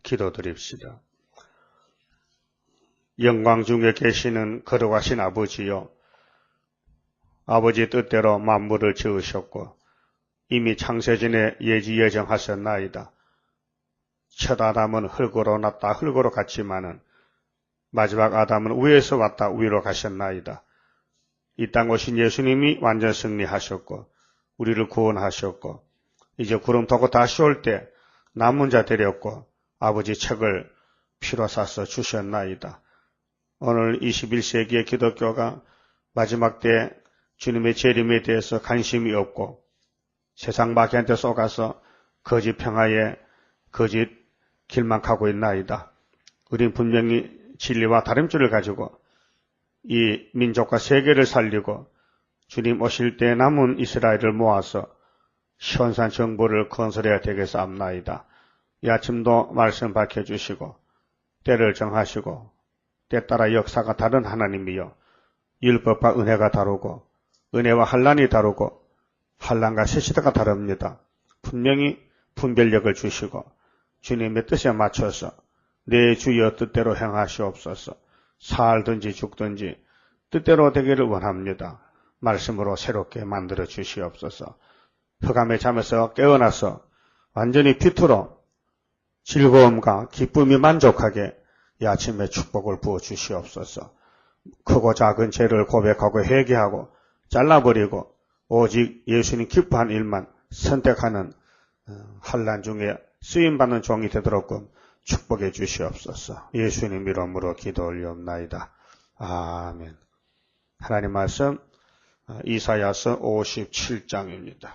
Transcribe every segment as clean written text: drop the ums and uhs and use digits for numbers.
기도드립시다. 영광 중에 계시는 거룩하신 아버지여, 아버지 뜻대로 만물을 지으셨고 이미 창세전에 예지 예정하셨나이다. 첫 아담은 흙으로 났다 흙으로 갔지만은 마지막 아담은 위에서 왔다 위로 가셨나이다. 이 땅 오신 예수님이 완전 승리하셨고 우리를 구원하셨고 이제 구름 타고 다시 올 때 남은 자 데렸고 아버지 책을 피로 사서 주셨나이다. 오늘 21세기의 기독교가 마지막 때 주님의 재림에 대해서 관심이 없고 세상 마귀한테 속아서 거짓 평화에 거짓 길만 가고 있나이다. 우린 분명히 진리와 다름줄을 가지고 이 민족과 세계를 살리고 주님 오실 때 남은 이스라엘을 모아서 시온산 정부를 건설해야 되겠사옵나이다. 이 아침도 말씀 밝혀주시고 때를 정하시고 때 따라 역사가 다른 하나님이요 율법과 은혜가 다르고 은혜와 환난이 다르고 환난과 새 시대가 다릅니다. 분명히 분별력을 주시고 주님의 뜻에 맞춰서 내 주여 뜻대로 행하시옵소서. 살든지 죽든지 뜻대로 되기를 원합니다. 말씀으로 새롭게 만들어 주시옵소서. 흑암의 잠에서 깨어나서 완전히 빛으로 즐거움과 기쁨이 만족하게 이 아침에 축복을 부어 주시옵소서. 크고 작은 죄를 고백하고 회개하고 잘라버리고 오직 예수님 기뻐한 일만 선택하는 환난 중에 쓰임받는 종이 되도록끔 축복해 주시옵소서. 예수님 이름으로 기도 올리옵나이다. 아멘. 하나님 말씀 이사야서 57장입니다.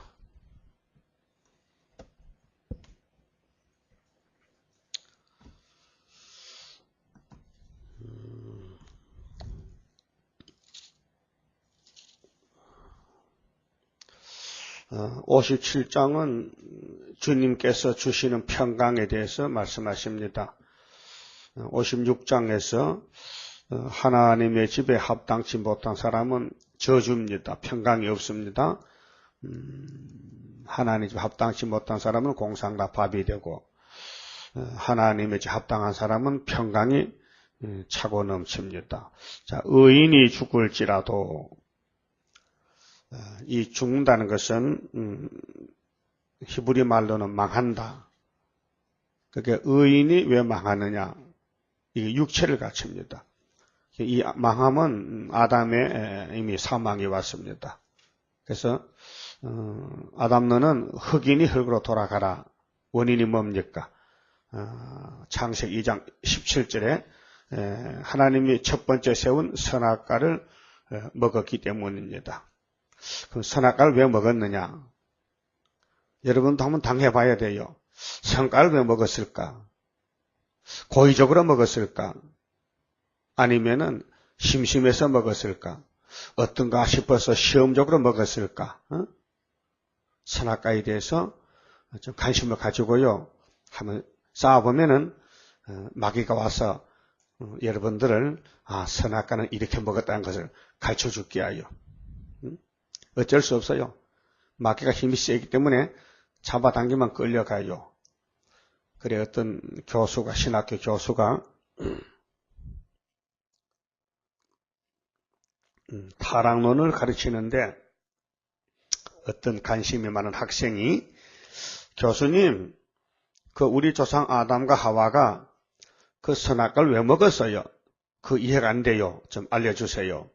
어, 57장은 주님께서 주시는 평강에 대해서 말씀하십니다. 56장에서 하나님의 집에 합당치 못한 사람은 저주입니다. 평강이 없습니다. 하나님의 집에 합당치 못한 사람은 공상납합이 되고 하나님의 집에 합당한 사람은 평강이 차고 넘칩니다. 자, 의인이 죽을지라도 이 죽는다는 것은 히브리 말로는 망한다. 그게 의인이 왜 망하느냐? 이게 육체를 갖춥니다. 이 망함은 아담에 이미 사망이 왔습니다. 그래서 아담 너는 흑인이 흙으로 돌아가라. 원인이 뭡니까? 창세기 2장 17절에 하나님이 첫 번째 세운 선악과를 먹었기 때문입니다. 그럼 선악과를 왜 먹었느냐? 여러분도 한번 당해봐야 돼요. 선악과를 왜 먹었을까? 고의적으로 먹었을까? 아니면은 심심해서 먹었을까? 어떤가 싶어서 시험적으로 먹었을까? 선악과에 대해서 좀 관심을 가지고요. 한번 쌓아보면은 마귀가 와서 여러분들을 선악과는 이렇게 먹었다는 것을 가르쳐주게 하여. 어쩔 수 없어요. 마귀가 힘이 세기 때문에 잡아당기면 끌려가요. 그래 어떤 교수가 신학교 교수가 타락론을 가르치는데 어떤 관심이 많은 학생이 교수님 그 우리 조상 아담과 하와가 그 선악과를 왜 먹었어요? 그 이해가 안 돼요. 좀 알려주세요.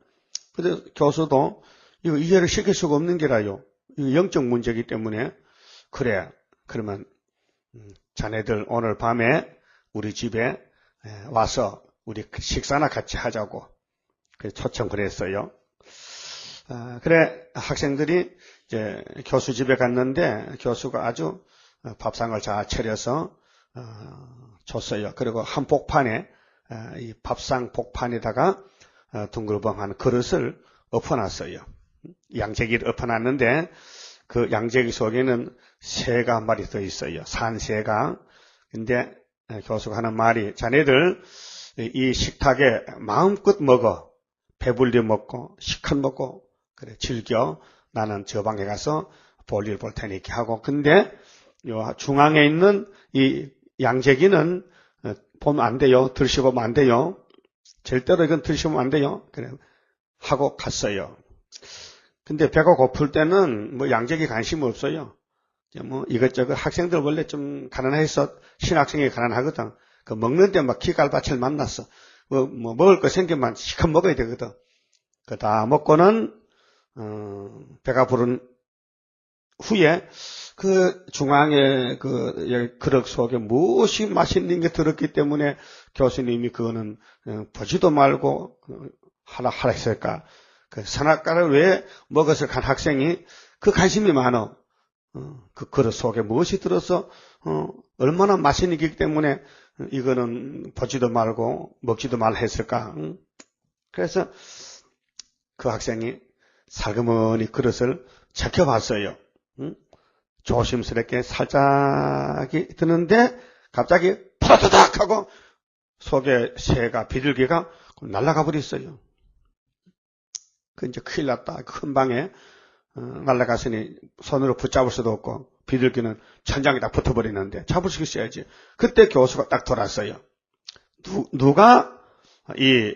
근데 교수도 이거 이해를 시킬 수가 없는 게라요. 이거 영적 문제이기 때문에 그래 그러면 자네들 오늘 밤에 우리 집에 와서 우리 식사나 같이 하자고 초청을 했어요. 그래 학생들이 이제 교수 집에 갔는데 교수가 아주 밥상을 잘 차려서 줬어요. 그리고 한 복판에 이 밥상 복판에다가 둥글벙한 그릇을 엎어놨어요. 양재기를 엎어놨는데 그 양재기 속에는 새가 한 마리 더 있어요. 산새가. 근데 교수가 하는 말이 자네들 이 식탁에 마음껏 먹어. 배불리 먹고 시컷 먹고 그래 즐겨. 나는 저 방에 가서 볼일 볼 테니까 하고. 근데 요 중앙에 있는 이 양재기는 보면 안 돼요. 들춰보면 안 돼요. 절대로 이건 들춰보면 안 돼요. 그래 하고 갔어요. 근데 배가 고플 때는 뭐 양적이 관심 없어요. 뭐 이것저것 학생들 원래 좀 가난해서 신학생이 가난하거든. 그 먹는데 막 기갈바치를 만났어. 뭐 먹을 거 생기면 시컷 먹어야 되거든. 그 다 먹고는 배가 부른 후에 그 중앙에 그 그릇 속에 무엇이 맛있는 게 들었기 때문에 교수님이 그거는 보지도 말고 하라 했을까. 그 선악과를 왜 먹었을 한 학생이 그 관심이 많어. 그 그릇 속에 무엇이 들어서 얼마나 맛있는 게 때문에 이거는 보지도 말고 먹지도 말 했을까. 그래서 그 학생이 살그머니 그릇을 지켜봤어요. 조심스럽게 살짝이 드는데 갑자기 파다닥 하고 속에 새가 비둘기가 날아가 버렸어요. 그 이제 큰일 났다. 큰 방에 날아갔으니 손으로 붙잡을 수도 없고 비둘기는 천장에다 붙어버리는데 잡을 수 있어야지. 그때 교수가 딱 돌았어요. 누가 이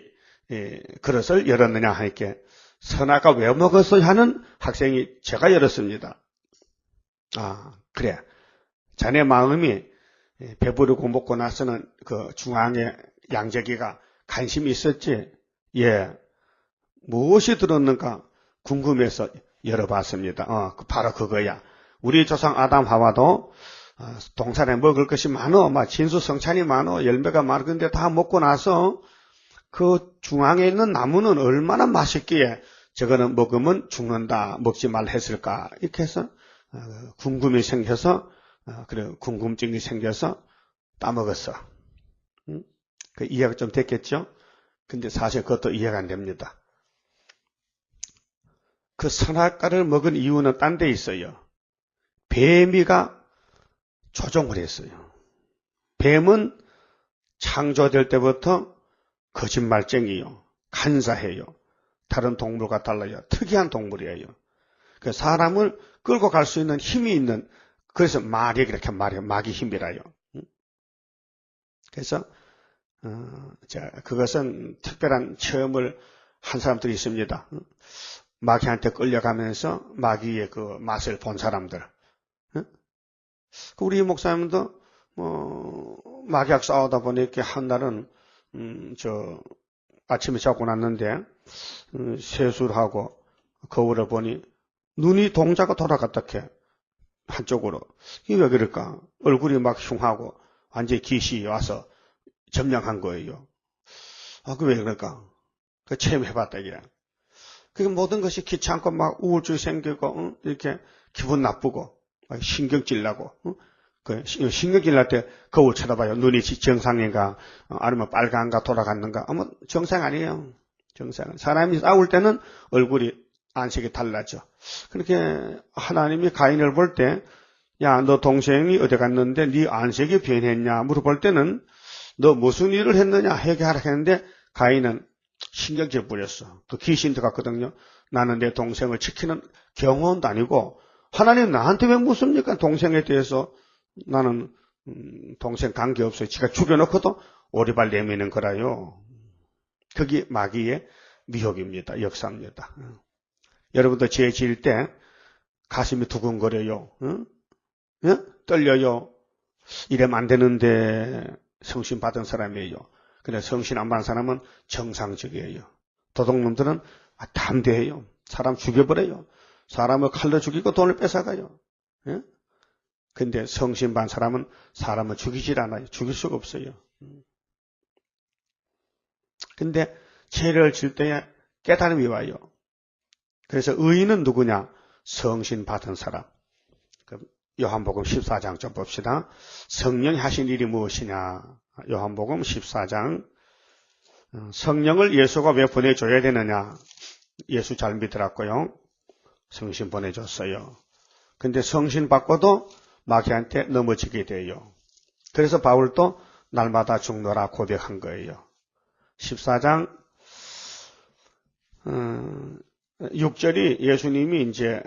그릇을 열었느냐 하니까 선아가 왜 먹었어요 하는 학생이 제가 열었습니다. 아 그래. 자네 마음이 배부르고 먹고 나서는 그 중앙에 양재기가 관심이 있었지. 예. 무엇이 들었는가 궁금해서 열어봤습니다. 바로 그거야. 우리 조상 아담 하와도 동산에 먹을 것이 많어. 막 진수성찬이 많어. 열매가 많어. 근데 다 먹고 나서 그 중앙에 있는 나무는 얼마나 맛있기에 저거는 먹으면 죽는다. 먹지 말 했을까. 이렇게 해서 궁금이 생겨서 그래 궁금증이 생겨서 따먹었어. 그 이해가 좀 됐겠죠? 근데 사실 그것도 이해가 안 됩니다. 그 선악과를 먹은 이유는 딴 데 있어요. 뱀이가 조종을 했어요. 뱀은 창조될 때부터 거짓말쟁이요. 간사해요. 다른 동물과 달라요. 특이한 동물이에요. 그 사람을 끌고 갈 수 있는 힘이 있는, 그래서 말이 그렇게 말해요. 마귀 힘이라요. 그래서 그것은 특별한 체험을 한 사람들이 있습니다. 마귀한테 끌려가면서 마귀의 그 맛을 본 사람들. 우리 목사님도 마귀하고 싸우다 보니까 한 날은 아침에 자고 났는데 세수를 하고 거울을 보니 눈이 동자가 돌아갔다 캐 한쪽으로. 이게 왜 그럴까? 얼굴이 막 흉하고 완전히 귀신이 와서 점령한 거예요. 그 왜 그럴까? 그 체험해봤다 이게. 그 모든 것이 귀찮고 막 우울증 생기고 이렇게 기분 나쁘고 신경질 나고 신경질 날 때 거울 쳐다봐요. 눈이 정상인가 아니면 빨간가 돌아갔는가. 아무 정상 아니에요. 정상은 사람이 싸울 때는 얼굴이 안색이 달라져. 그렇게 하나님이 가인을 볼 때 야, 너 동생이 어디 갔는데 네 안색이 변했냐 물어볼 때는 너 무슨 일을 했느냐 회개하라 했는데 가인은 신경질 부렸어. 또 귀신 들어갔거든요. 나는 내 동생을 지키는 경호원도 아니고 하나님 나한테 왜 묻습니까? 동생에 대해서 나는 동생 관계없어요. 지가 죽여놓고도 오리발 내미는 거라요. 그게 마귀의 미혹입니다. 역사입니다. 여러분도 죄 지을 때 가슴이 두근거려요. 떨려요. 이러면 안 되는데 성신 받은 사람이에요. 근데 성신 안 받은 사람은 정상적이에요. 도둑놈들은 담대해요. 사람 죽여버려요. 사람을 칼로 죽이고 돈을 뺏어가요. 근데 성신 받은 사람은 사람을 죽이질 않아요. 죽일 수가 없어요. 근데 죄를 질 때에 깨달음이 와요. 그래서 의인은 누구냐? 성신 받은 사람. 요한복음 14장 좀 봅시다. 성령이 하신 일이 무엇이냐? 요한복음 14장. 성령을 예수가 왜 보내줘야 되느냐? 예수 잘 믿으라고요. 성신 보내줬어요. 근데 성신 받고도 마귀한테 넘어지게 돼요. 그래서 바울도 날마다 죽노라 고백한 거예요. 14장 6절이 예수님이 이제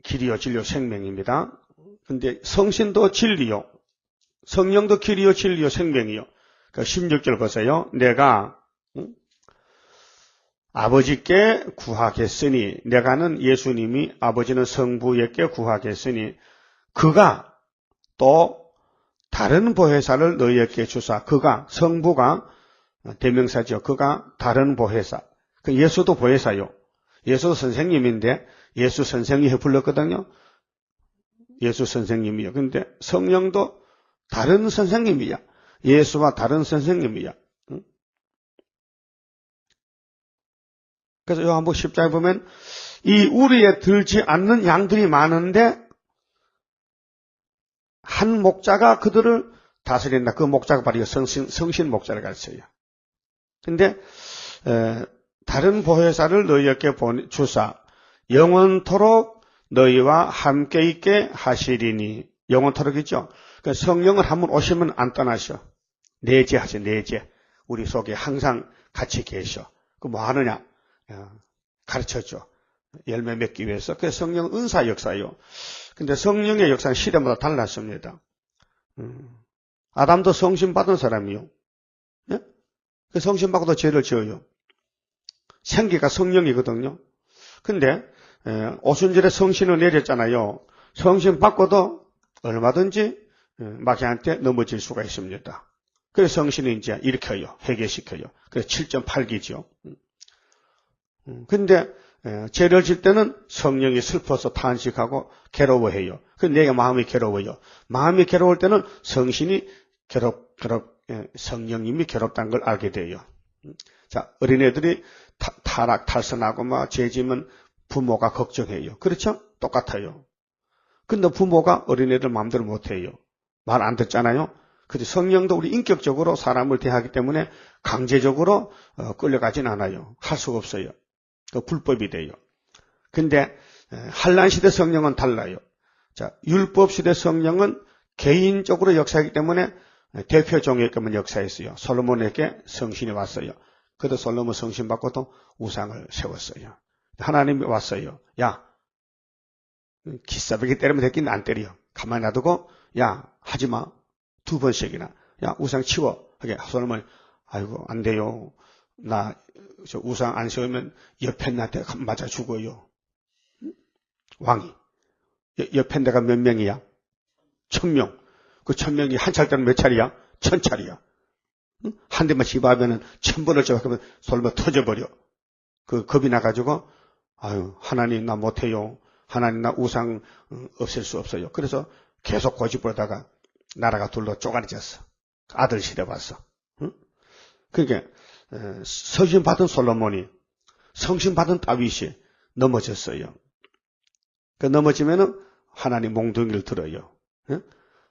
길이요 진리요 생명입니다. 근데 성신도 진리요. 성령도 길이요 진리요 생명이요. 그 16절 보세요. 내가 아버지께 구하겠으니, 내가는 예수님이 아버지는 성부에게 구하겠으니 그가 또 다른 보혜사를 너희에게 주사. 그가, 성부가 대명사죠. 그가 다른 보혜사. 그 예수도 보혜사요. 예수도 선생님인데 예수 선생님이 불렀거든요. 예수 선생님이요. 근데 성령도 다른 선생님이야. 예수와 다른 선생님이야. 그래서 요한복음 10장에 보면 이 우리에 들지 않는 양들이 많은데 한 목자가 그들을 다스린다. 그 목자가 바로 성신 목자를 가르쳐요. 근데 다른 보혜사를 너희에게 주사 영원토록 너희와 함께 있게 하시리니. 영원토록이죠. 그러니까 성령을 한번 오시면 안 떠나셔. 내재하죠. 내재. 우리 속에 항상 같이 계셔. 그 뭐 하느냐? 가르쳐줘. 열매 맺기 위해서. 그래서 성령 은사 역사요. 근데 성령의 역사는 시대마다 달랐습니다. 아담도 성신 받은 사람이요. 예? 그 성신 받고도 죄를 지어요. 생기가 성령이거든요. 근데 오순절에 성신을 내렸잖아요. 성신 받고도 얼마든지 마귀한테 넘어질 수가 있습니다. 그래서 성신이 이제 일으켜요. 회개시켜요. 그래서 7.8기죠. 근데 죄를 질 때는 성령이 슬퍼서 탄식하고 괴로워해요. 근데 내가 마음이 괴로워요. 마음이 괴로울 때는 성신이 성령님이 괴롭다는 걸 알게 돼요. 자, 어린애들이 탈선하고 막 죄지면 부모가 걱정해요. 그렇죠? 똑같아요. 근데 부모가 어린애들 마음대로 못해요. 말 안 듣잖아요. 근데 성령도 우리 인격적으로 사람을 대하기 때문에 강제적으로 끌려가진 않아요. 할 수가 없어요. 그 불법이 돼요. 근데 한란시대 성령은 달라요. 자, 율법시대 성령은 개인적으로 역사하기 때문에 대표 종에게만 역사했어요. 솔로몬에게 성신이 왔어요. 그래도 솔로몬 성신 받고도 우상을 세웠어요. 하나님이 왔어요. 야, 기싸배기 때리면 됐긴 안 때려. 가만히 놔두고 야, 하지마. 2번씩이나. 야, 우상 치워. 하게 솔로몬이 아이고 안 돼요. 나 저 우상 안 세우면 여편한테 맞아 죽어요. 왕이. 여편대가 몇 명이야? 1000명. 그 1000명이 한 찰때는 몇 차례야? 1000차례야. 한 대만 집어하면은 1000번을 집어하면 솔로몬 터져버려. 그 겁이 나가지고 아유 하나님 나 못해요. 하나님 나 우상 없앨 수 없어요. 그래서 계속 고집부르다가 나라가 둘로 쪼가리졌어. 아들 시대 봤어. 그러니까 성신 받은 솔로몬이 성신 받은 다윗이 넘어졌어요. 그 넘어지면은 하나님 몽둥이를 들어요.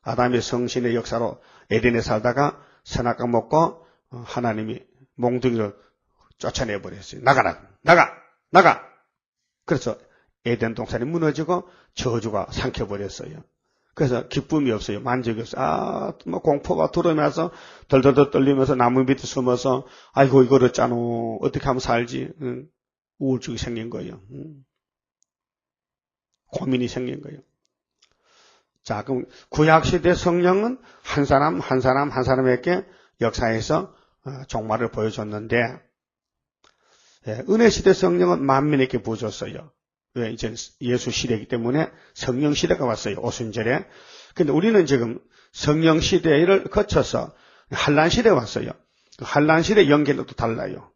아담의 성신의 역사로 에덴에 살다가 선악과 먹고 하나님이 몽둥이를 쫓아내 버렸어요. 나가. 그래서 에덴 동산이 무너지고 저주가 삼켜버렸어요. 그래서 기쁨이 없어요. 만족이 없어요. 뭐 공포가 들어오면서 덜덜덜 떨리면서 나무 밑에 숨어서 아이고 이거 어쩌노 어떻게 하면 살지. 우울증이 생긴 거예요. 고민이 생긴 거예요. 자, 그럼 구약시대 성령은 한 사람에게 역사에서 종말을 보여줬는데 은혜시대 성령은 만민에게 부어줬어요. 왜? 이제 예수 시대이기 때문에 성령 시대가 왔어요. 오순절에. 근데 우리는 지금 성령 시대를 거쳐서 한란 시대에 왔어요. 한란 시대 연계도 또 달라요.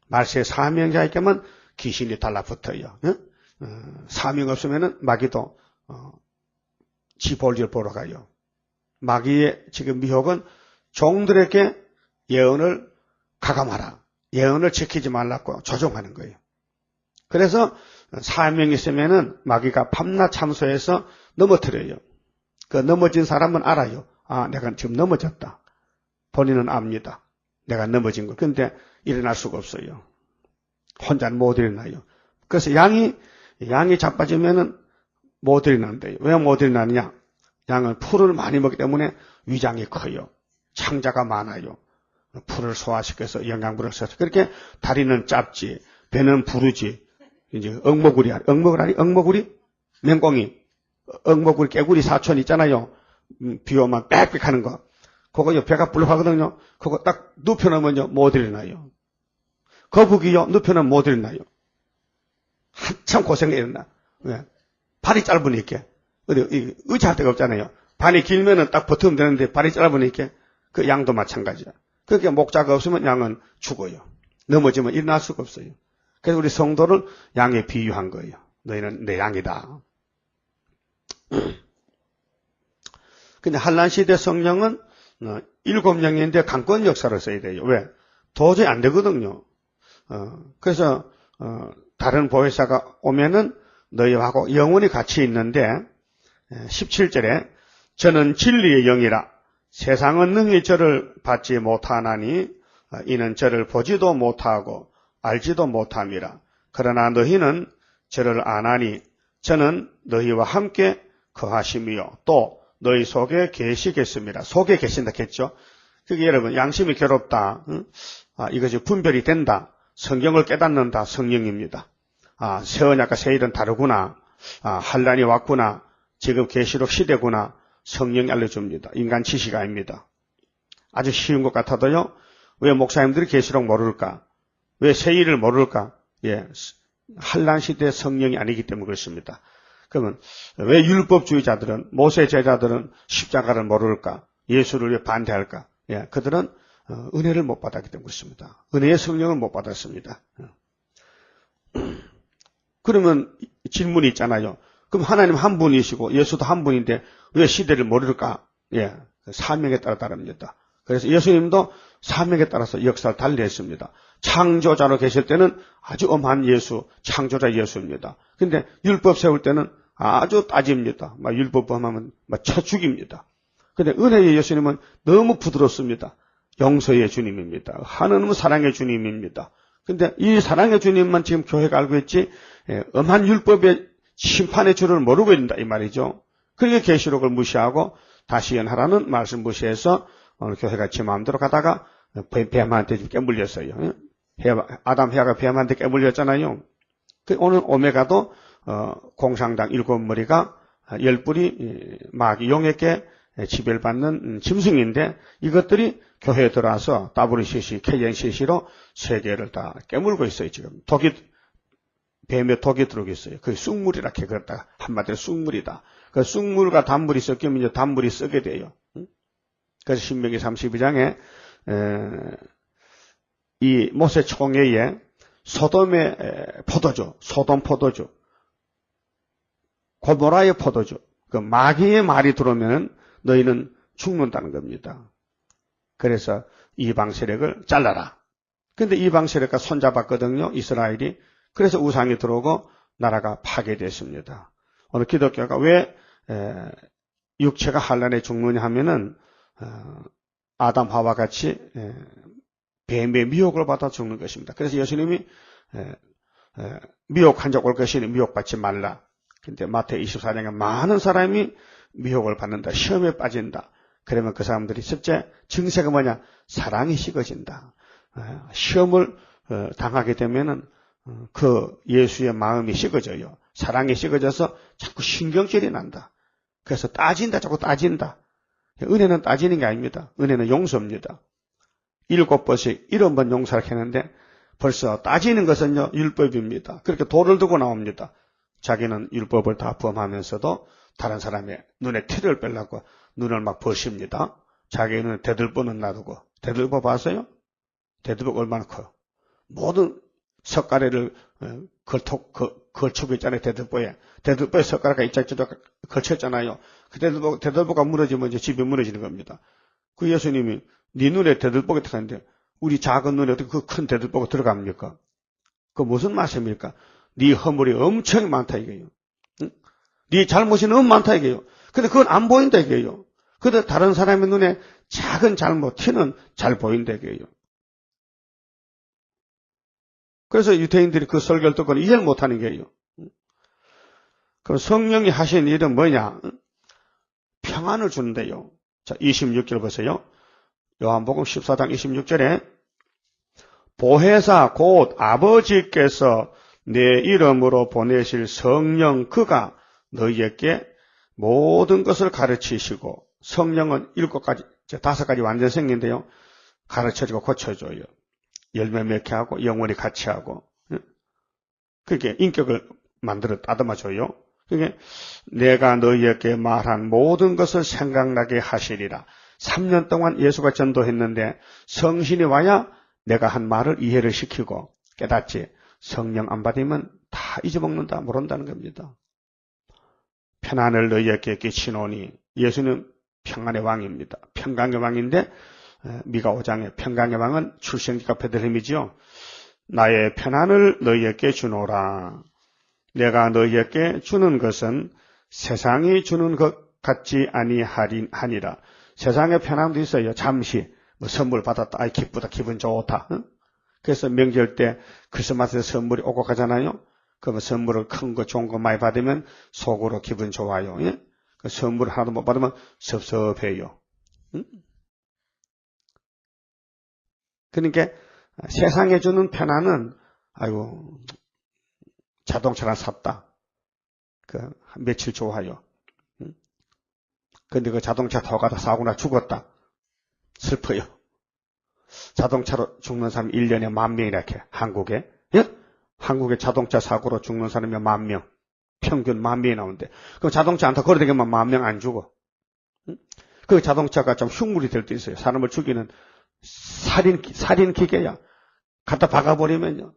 말세 사명자에게만 귀신이 달라붙어요. 사명 없으면은 마귀도 지 볼일 보러 가요. 마귀의 지금 미혹은 종들에게 예언을 가감하라. 예언을 지키지 말라고 조종하는 거예요. 그래서 사명이 있으면은 마귀가 밤낮 참소해서 넘어뜨려요. 그 넘어진 사람은 알아요. 아, 내가 지금 넘어졌다. 본인은 압니다. 내가 넘어진 거. 근데 일어날 수가 없어요. 혼자는 못 일어나요. 그래서 양이 자빠지면은 못 일어난대요. 왜 못 일어나느냐? 양은 풀을 많이 먹기 때문에 위장이 커요. 창자가 많아요. 풀을 소화시켜서 영양분을 써서 그렇게 다리는 짧지, 배는 부르지. 이제 억모구리? 맹꽁이. 억모구리, 깨구리 사촌 있잖아요. 비 오면 빽빽 하는 거. 그거 배가 불룩하거든요. 그거 딱 눕혀놓으면요, 못 일어나요. 거북이요, 눕혀놓으면 못 일어나요. 한참 고생이 일어나. 왜? 발이 짧으니까. 어디, 의지할 데가 없잖아요. 발이 길면은 딱 버티면 되는데 발이 짧으니까 그 양도 마찬가지야. 그렇게 목자가 없으면 양은 죽어요. 넘어지면 일어날 수가 없어요. 그래서 우리 성도를 양에 비유한 거예요. 너희는 내 양이다. 근데 한란 시대 성령은 7명인데 강권 역사를 써야 돼요. 왜? 도저히 안 되거든요. 그래서 다른 보혜사가 오면은 너희하고 영원히 같이 있는데 17절에 저는 진리의 영이라 세상은 능히 저를 받지 못하나니 이는 저를 보지도 못하고 알지도 못함이라. 그러나 너희는 저를 아나니 저는 너희와 함께 거하심이요 또 너희 속에 계시겠습니다. 속에 계신다 했죠. 그게 여러분 양심이 괴롭다. 이것이 분별이 된다. 성경을 깨닫는다. 성령입니다. 새 언약과 새 일은 다르구나. 한란이 왔구나. 지금 계시록 시대구나. 성령이 알려줍니다. 인간 지식 아닙니다. 아주 쉬운 것 같아도요. 왜 목사님들이 계시록 모를까? 왜 새 일을 모를까? 예, 한란 시대 성령이 아니기 때문에 그렇습니다. 그러면 왜 율법주의자들은 모세 제자들은 십자가를 모를까? 예수를 왜 반대할까? 예, 그들은 은혜를 못 받았기 때문에 그렇습니다. 은혜의 성령을 못 받았습니다. 그러면 질문이 있잖아요. 그럼 하나님 한 분이시고 예수도 한 분인데 왜 시대를 모를까? 예, 사명에 따라 다릅니다. 그래서 예수님도 사명에 따라서 역사를 달리했습니다. 창조자로 계실 때는 아주 엄한 예수, 창조자 예수입니다. 근데 율법 세울 때는 아주 따집니다. 율법 범하면 쳐 죽입니다. 근데 은혜의 예수님은 너무 부드럽습니다. 용서의 주님입니다. 하나님은 사랑의 주님입니다. 근데 이 사랑의 주님만 지금 교회가 알고 있지 엄한 율법의 심판의 줄을 모르고 있다 이 말이죠. 그러니까 계시록을 무시하고 다시 연하라는 말씀 무시해서 오늘 교회가 지 마음대로 가다가 뱀한테 좀 깨물렸어요. 아담 해아가 뱀한테 깨물렸잖아요. 오늘 오메가도 공상당 7머리가 10뿔이 마귀 용에게 지배받는 짐승인데 이것들이 교회에 들어와서 WCC, KNCC로 세계를 다 깨물고 있어요. 지금 뱀에 독이 들어오고 있어요. 그게 쑥물이라 해 그랬다가 한마디로 쑥물이다. 그 쑥물과 단물이 섞이면 이제 단물이 썩게 돼요. 그래서 신명기 32장에 이 모세 총회에 소돔의 포도주, 소돔 포도주, 고모라의 포도주, 그 마귀의 말이 들어오면 너희는 죽는다는 겁니다. 그래서 이방 세력을 잘라라. 근데 이방 세력과 손잡았거든요, 이스라엘이. 그래서 우상이 들어오고 나라가 파괴됐습니다. 오늘 기독교가 왜 육체가 환난에 죽느냐 하면은 아담 하와 같이 뱀의 미혹을 받아 죽는 것입니다. 그래서 예수님이 미혹한 적 올 것이니 미혹받지 말라. 근데 마태오 24장에 많은 사람이 미혹을 받는다. 시험에 빠진다. 그러면 그 사람들이 첫째 증세가 뭐냐? 사랑이 식어진다. 시험을 당하게 되면은 그 예수의 마음이 식어져요. 사랑이 식어져서 자꾸 신경질이 난다. 그래서 따진다. 자꾸 따진다. 은혜는 따지는 게 아닙니다. 은혜는 용서입니다. 7번씩 70번 용서를 했는데 벌써 따지는 것은요 율법입니다. 그렇게 돌을 두고 나옵니다. 자기는 율법을 다 범하면서도 다른 사람의 눈에 티를 빼려고 눈을 막 버십니다. 자기 눈에 대들보는 놔두고. 대들보 봤어요? 대들보 얼마나 커요? 모든 석가래를 걸치고 있잖아요. 대들보에 석가래가 이짝저짝 걸쳤잖아요. 그 대들보가 무너지면 이제 집이 무너지는 겁니다. 그 예수님이 네 눈에 대들보가 들어가는데 우리 작은 눈에 어떻게 그 큰 대들보가 들어갑니까? 그 무슨 말씀입니까? 네 허물이 엄청 많다 이게요. 응? 네 잘못이 너무 많다 이게요. 근데 그건 안 보인다 이게요. 근데 다른 사람의 눈에 작은 잘못, 티는 잘 보인다 이게요. 그래서 유대인들이 그 설교를 듣고 이해를 못하는 게요. 그럼 성령이 하신 일은 뭐냐? 평안을 주는데요. 자, 26절 보세요. 요한복음 14장 26절에 보혜사 곧 아버지께서 내 이름으로 보내실 성령 그가 너희에게 모든 것을 가르치시고 성령은 5가지 완전성인데요. 가르쳐주고 고쳐줘요. 열매 맺게 하고 영원히 같이 하고. 그렇게 인격을 만들어 따듬어줘요. 그게 내가 너희에게 말한 모든 것을 생각나게 하시리라. 3년 동안 예수가 전도했는데 성신이 와야 내가 한 말을 이해를 시키고 깨닫지. 성령 안 받으면 다 잊어먹는다, 모른다는 겁니다. 평안을 너희에게 끼치노니 예수는 평안의 왕입니다. 평강의 왕인데 미가 5장에 평강의 왕은 출생지가 베들레헴이지요. 나의 평안을 너희에게 주노라. 내가 너희에게 주는 것은 세상이 주는 것 같지 아니하니라. 세상에 편함도 있어요. 잠시 뭐 선물 받았다, 아이 기쁘다, 기분 좋다. 그래서 명절 때 크리스마스에 선물이 오고 가잖아요. 그러면 선물을 큰 거, 좋은 거 많이 받으면 속으로 기분 좋아요. 예? 그 선물 하나도 못 받으면 섭섭해요. 그러니까 세상에 주는 편안은 아이고 자동차 하나 샀다. 며칠 좋아요. 근데 그 자동차 타고 가다 사고나 죽었다. 슬퍼요. 자동차로 죽는 사람 1년에 10,000명이나 이렇게 한국에. 예? 한국에 자동차 사고로 죽는 사람이 10,000명. 평균 10,000명이 나오는데. 그럼 자동차 안 타고 걸어다니면 10,000명 안 죽어. 그 자동차가 좀 흉물이 될 때 있어요. 사람을 죽이는 살인 기계야. 갖다 박아버리면요.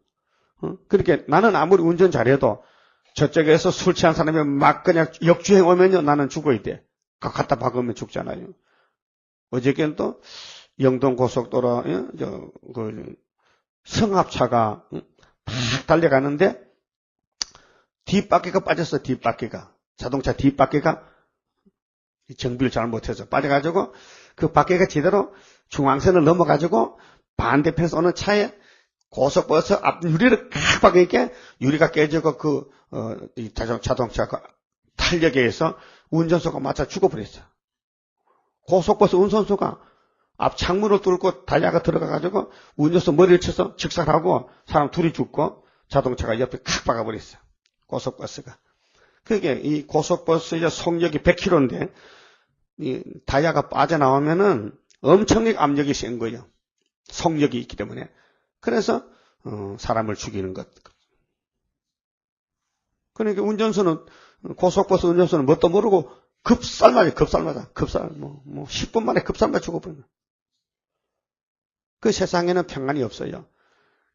그렇게 나는 아무리 운전 잘해도 저쪽에서 술 취한 사람이 막 그냥 역주행 오면요. 나는 죽어야 돼. 갖다 박으면 죽잖아요. 어저께는 또 영동 고속도로, 성합차가 탁 달려가는데 뒷바퀴가 빠졌어, 뒷바퀴가. 자동차 뒷바퀴가 정비를 잘 못해서 빠져가지고 그 바퀴가 제대로 중앙선을 넘어가지고 반대편에서 오는 차에 고속버스 앞 유리를 칵 박으니까 유리가 깨지고 이 자동차가 탄력에 의해서 운전수가 맞아 죽어버렸어. 고속버스 운전수가 앞 창문을 뚫고 달려가 들어가가지고 운전수 머리를 쳐서 직살하고 사람 둘이 죽고 자동차가 옆에 칵 박아버렸어. 고속버스가. 그게 이 고속버스의 속력이 100km인데 이 다이아가 빠져나오면은 엄청나게 압력이 센 거예요. 속력이 있기 때문에. 그래서 사람을 죽이는 것. 그러니까 고속버스 운전수는 뭣도 모르고 급살 10분 만에 급살맞아 죽어버려. 그 세상에는 평안이 없어요.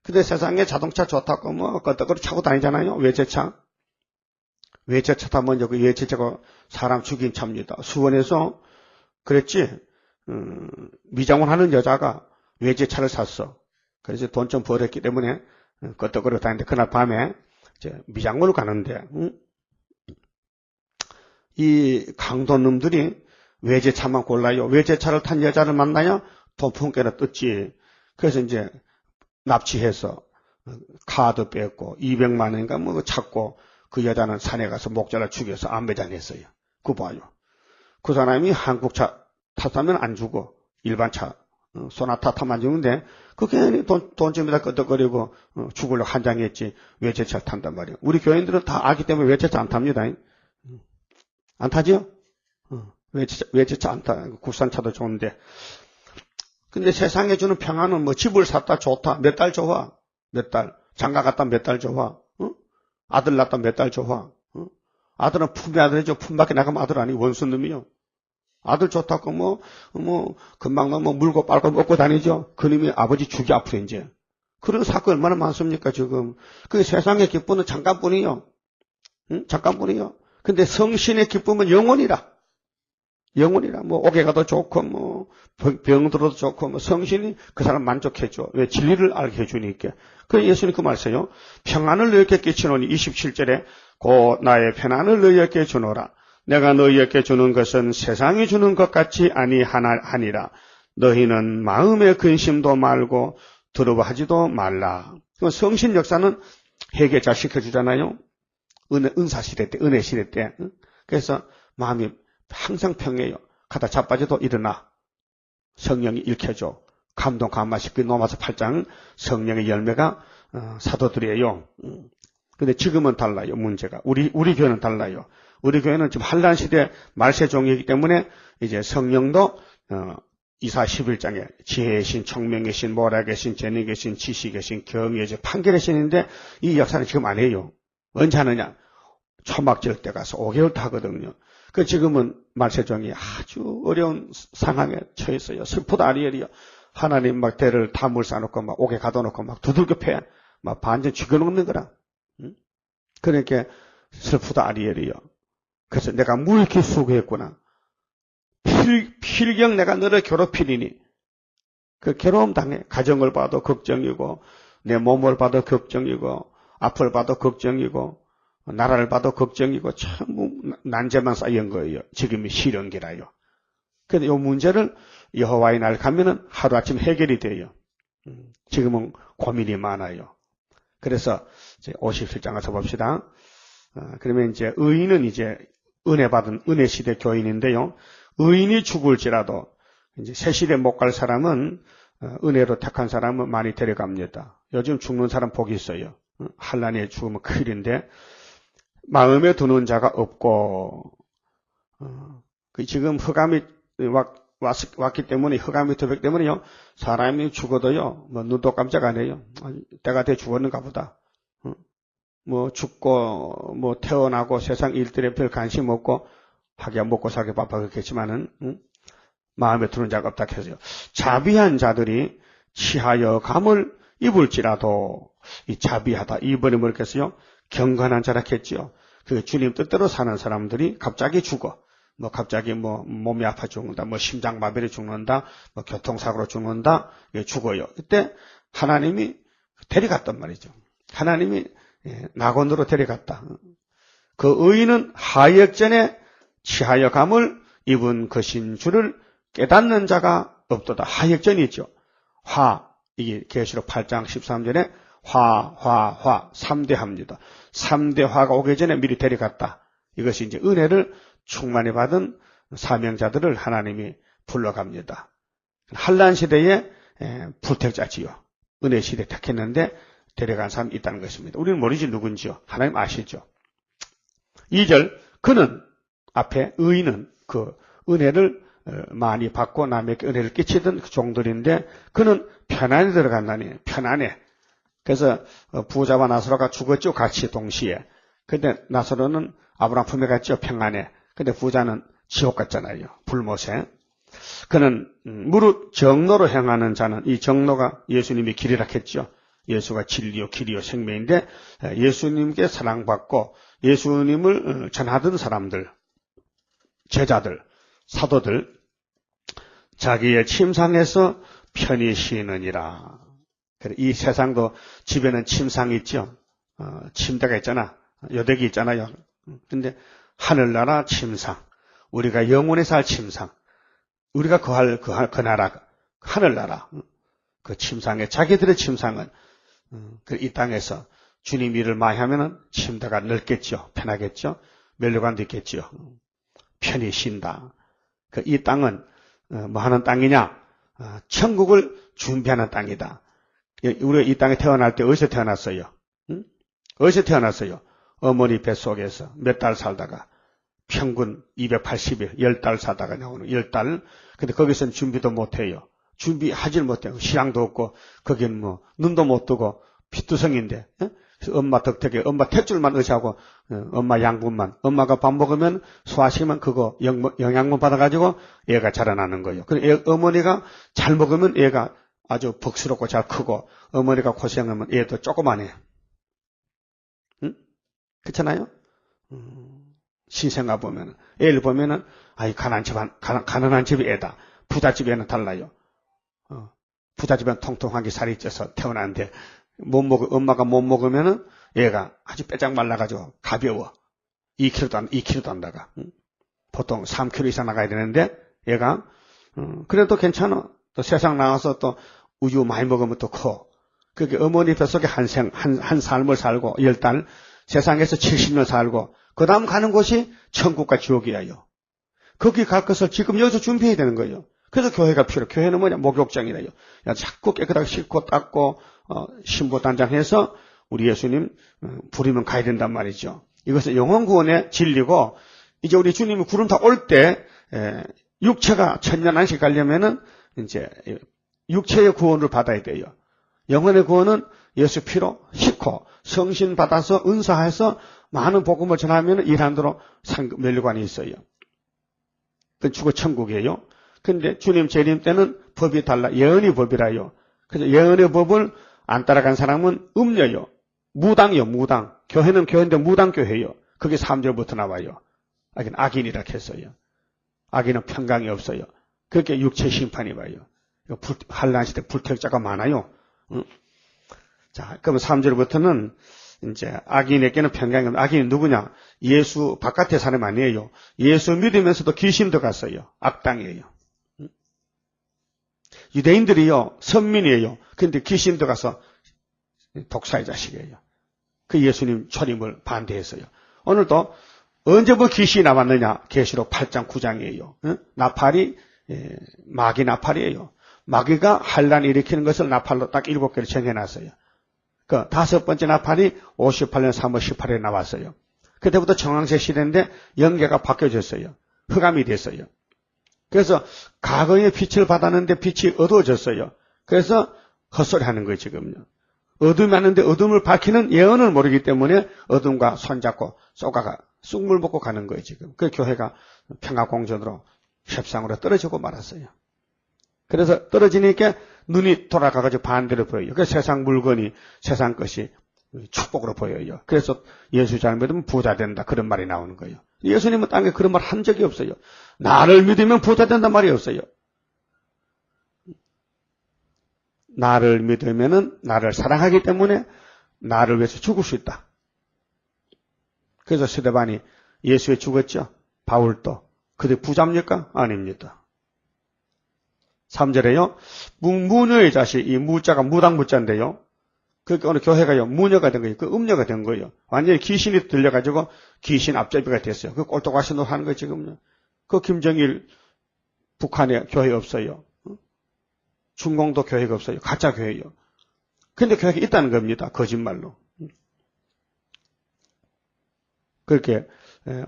근데 세상에 자동차 좋다고 끄떡끄떡 차고 다니잖아요. 외제차. 외제차 타면 여기 외제차가 사람 죽인 차입니다. 수원에서 그랬지. 미장원 하는 여자가 외제차를 샀어. 그래서 돈 좀 벌었기 때문에 끄떡끄떡 다니는데 그날 밤에 이제 미장원을 가는데 이 강도놈들이 외제차만 골라요. 외제차를 탄 여자를 만나야 돈 품게나 뜯지. 그래서 이제 납치해서 카드 뺐고 200만 원인가 찾고 그 여자는 산에 가서 목자를 죽여서 안매장했어요. 그거 봐요. 그 사람이 한국차 탔다면 안 죽어. 일반 차 소나타 타면 안 죽는데 그 괜히 돈 좀에다 끄덕거리고 죽으려고 한장했지. 외제차를 탄단 말이에요. 우리 교인들은 다 아기 때문에 외제차 안 탑니다. 안 타죠? 외제차 안 타. 국산차도 좋은데. 근데 세상에 주는 평안은 집을 샀다 좋다. 몇 달 좋아. 몇 달. 장가 갔다 몇 달 좋아. 아들 낳았다 몇 달 좋아. 아들은 품의 아들이죠. 품 밖에 나가면 아들 아니 원수놈이요. 아들 좋다고 금방 물고 빨고 먹고 다니죠. 그놈이 아버지 죽이 앞으로 이제. 그런 사건 얼마나 많습니까 지금. 그 세상의 기쁨은 잠깐뿐이요. 잠깐뿐이요. 근데 성신의 기쁨은 영원이라. 오게 가도 좋고, 병 들어도 좋고, 성신이 그 사람 만족해줘. 왜? 진리를 알게 해주니까. 그 예수님 그 말씀요. 평안을 너희에게 끼치노니 27절에 곧 나의 평안을 너희에게 주노라. 내가 너희에게 주는 것은 세상이 주는 것 같이 아니하니라. 너희는 마음의 근심도 말고 두려워하지도 말라. 성신 역사는 회개 잘 시켜주잖아요. 은사 시대 때, 은혜 시대 때. 그래서 마음이 항상 평해요. 가다 자빠져도 일어나. 성령이 일으켜줘. 감동 감마시키 로마서 8장 성령의 열매가 사도들이에요. 근데 지금은 달라요. 문제가. 우리 교회는 달라요. 우리 교회는 지금 한란 시대 말세종이기 때문에 이제 성령도 이사 11장에 지혜의 신, 청명의 신, 모략의 신, 재능의 신, 지식의 신, 경의의 신, 판결의 신인데 이 역사는 지금 안 해요. 언제 하느냐? 초막절 때 가서 5개월 다 하거든요. 그 지금은 말세종이 아주 어려운 상황에 처했어요. 슬프다 아리엘이요. 하나님 막 대를 다 물싸놓고 막 옥에 가둬놓고 막 두들겨 패. 막 반전 죽여놓는 거라. 응? 그러니까 슬프다 아리엘이요. 그래서 내가 물기 수고했구나. 필경 내가 너를 괴롭히리니. 그 괴로움 당해. 가정을 봐도 걱정이고, 내 몸을 봐도 걱정이고, 앞을 봐도 걱정이고, 나라를 봐도 걱정이고, 전부 난제만 쌓인 거예요. 지금이 시련기라요. 근데 이 문제를 여호와의 날 가면은 하루아침 해결이 돼요. 지금은 고민이 많아요. 그래서 이제 57장 가서 봅시다. 그러면 이제 의인은 이제 은혜 받은 은혜 시대 교인인데요. 의인이 죽을지라도 이제 새 시대 못 갈 사람은 은혜로 택한 사람은 많이 데려갑니다. 요즘 죽는 사람 복이 있어요. 한란에 죽으면 큰일인데 마음에 두는 자가 없고 지금 흑암이 왔기 때문에 흑암이 도벽 때문에요. 사람이 죽어도요. 뭐 눈도 깜짝 안 해요. 때가 돼 죽었는가 보다. 뭐 죽고 뭐 태어나고 세상 일들에 별 관심 없고 하기야 먹고 살기 바빠 그렇겠지만은 마음에 두는 자가 없다 해서요. 자비한 자들이 치하여 감을 입을지라도 이 자비하다 이번에 뭐겠어요? 경건한 자라 했지요. 그 주님 뜻대로 사는 사람들이 갑자기 죽어. 뭐 갑자기 뭐 몸이 아파 죽는다, 뭐 심장마비로 죽는다, 뭐 교통사고로 죽는다, 죽어요. 그때 하나님이 데려갔단 말이죠. 하나님이 낙원으로 데려갔다. 그 의인은 하역전에 치하여 감을 입은 것인 줄을 깨닫는 자가 없도다. 하역전이 있죠. 이게 계시록 8장 13절에 화 3대 합니다. 3대 화가 오기 전에 미리 데려갔다. 이것이 이제 은혜를 충만히 받은 사명자들을 하나님이 불러갑니다. 한란 시대에 불택자지요. 은혜 시대 택했는데 데려간 사람이 있다는 것입니다. 우리는 모르지 누군지요. 하나님 아시죠. 2절 그는 앞에 의인은 그 은혜를 많이 받고 남에게 은혜를 끼치던 그 종들인데 그는 편안에 들어간다니. 편안해. 그래서 부자와 나사로가 죽었죠. 같이 동시에. 근데 나사로는 아브라함 품에 갔죠. 평안에. 근데 부자는 지옥 갔잖아요. 불못에. 그는 무릇 정로로 행하는 자는 이 정로가 예수님이 길이라 했죠. 예수가 진리요 길이요 생명인데 예수님께 사랑받고 예수님을 전하던 사람들, 제자들, 사도들 자기의 침상에서 편히 쉬느니라. 이 세상도 집에는 침상이 있죠. 침대가 있잖아. 여대기 있잖아요. 근데 하늘나라 침상, 우리가 영원히 살 침상, 우리가 그 나라, 하늘나라, 그 침상에 자기들의 침상은 이 땅에서 주님 일을 많이 하면은 침대가 넓겠죠. 편하겠죠. 면류관도 있겠죠. 편히 쉰다. 이 땅은 뭐 하는 땅이냐? 천국을 준비하는 땅이다. 우리가 이 땅에 태어날 때 어디서 태어났어요? 어디서 태어났어요? 어머니 뱃속에서 몇 달 살다가 평균 280일, 10달 살다가 나오는 10달. 근데 거기서는 준비도 못해요. 준비하질 못해요. 시랑도 없고 거긴 뭐 눈도 못 뜨고 피투성인데 엄마 덕택에 엄마 탯줄만 의지하고 엄마 양분만 엄마가 밥 먹으면 소화시키면 그거 영양분 받아가지고 애가 자라나는 거예요. 그리고 어머니가 잘 먹으면 애가 아주 벅스럽고 잘 크고 어머니가 고생하면 애도 조그만해. 응? 그렇잖아요? 신생아 보면은 애를 보면은 가난한 집이 애다. 부잣집 애는 달라요. 부잣집은 통통하게 살이 쪄서 태어났는데 엄마가 못 먹으면은 얘가 아주 빼짝 말라가지고 가벼워. 2kg도 안 나가. 보통 3kg 이상 나가야 되는데 얘가 그래도 괜찮아. 또 세상 나와서 또 우유 많이 먹으면 또 커. 그게 어머니 뱃속에 한 삶을 살고 10달 세상에서 70년 살고 그 다음 가는 곳이 천국과 지옥이에요. 거기 갈 것을 지금 여기서 준비해야 되는 거예요. 그래서 교회가 필요해요. 교회는 뭐냐? 목욕장이래요. 자꾸 깨끗하게 씻고 닦고 신부단장해서 우리 예수님 부리면 가야 된단 말이죠. 이것은 영혼 구원의 진리고 이제 우리 주님이 구름 타 올 때 육체가 천년 안식 가려면은 이제 육체의 구원을 받아야 돼요. 영혼의 구원은 예수 피로 싣고 성신 받아서 은사해서 많은 복음을 전하면 이란도로 면류관이 있어요. 그 주거 천국이에요. 근데 주님 재림 때는 법이 달라. 예언의 법이라요. 그래서 예언의 법을 안 따라간 사람은 음녀요. 무당이요, 무당. 교회는 교회인데 무당교회요. 그게 3절부터 나와요. 악인이라 했어요. 악인은 평강이 없어요. 그렇게 육체 심판이 와요. 환란 시대 불택자가 많아요. 자, 그러면 3절부터는 이제 악인에게는 평강이 없는 악인이 누구냐? 예수 바깥에 사람 아니에요. 예수 믿으면서도 귀신 들어갔어요. 악당이에요. 유대인들이요, 선민이에요. 근데 귀신 들어가서 독사의 자식이에요. 그 예수님 초림을 반대했어요. 오늘도 언제부터 귀신이 나왔느냐? 계시록 8장 9장이에요. 나팔이 마귀 나팔이에요. 마귀가 환란 일으키는 것을 나팔로 딱 7개를 정해놨어요. 그 5번째 나팔이 58년 3월 18일에 나왔어요. 그때부터 정황세 시대인데 연계가 바뀌어졌어요. 흑암이 됐어요. 그래서 과거의 빛을 받았는데 빛이 어두워졌어요. 그래서 헛소리 하는 거예요, 지금요. 어둠이 왔는데 어둠을 밝히는 예언을 모르기 때문에 어둠과 손잡고 쏘가가 쑥물 먹고 가는 거예요, 지금. 그 교회가 평화공전으로 협상으로 떨어지고 말았어요. 그래서 떨어지니까 눈이 돌아가가지고 반대로 보여요. 그래서 세상 물건이, 세상 것이 축복으로 보여요. 그래서 예수 잘 믿으면 부자 된다. 그런 말이 나오는 거예요. 예수님은 땅에 그런 말 한 적이 없어요. 나를 믿으면 부자 된단 말이 없어요. 나를 믿으면은 나를 사랑하기 때문에 나를 위해서 죽을 수 있다. 그래서 스데반이 예수에 죽었죠. 바울도. 그들 부자입니까? 아닙니다. 3절에요. 무녀의 자식, 이 무자가 무당 무자인데요. 그러니까 오늘 교회가요, 무녀가 된 거예요. 그 음녀가 된 거예요. 완전히 귀신이 들려가지고 귀신 앞잡이가 됐어요. 그 꼴떡가시노 하는 거예요, 지금요. 그 김정일 북한에 교회 없어요. 중공도 교회가 없어요. 가짜 교회요. 근데 교회가 있다는 겁니다. 거짓말로. 그렇게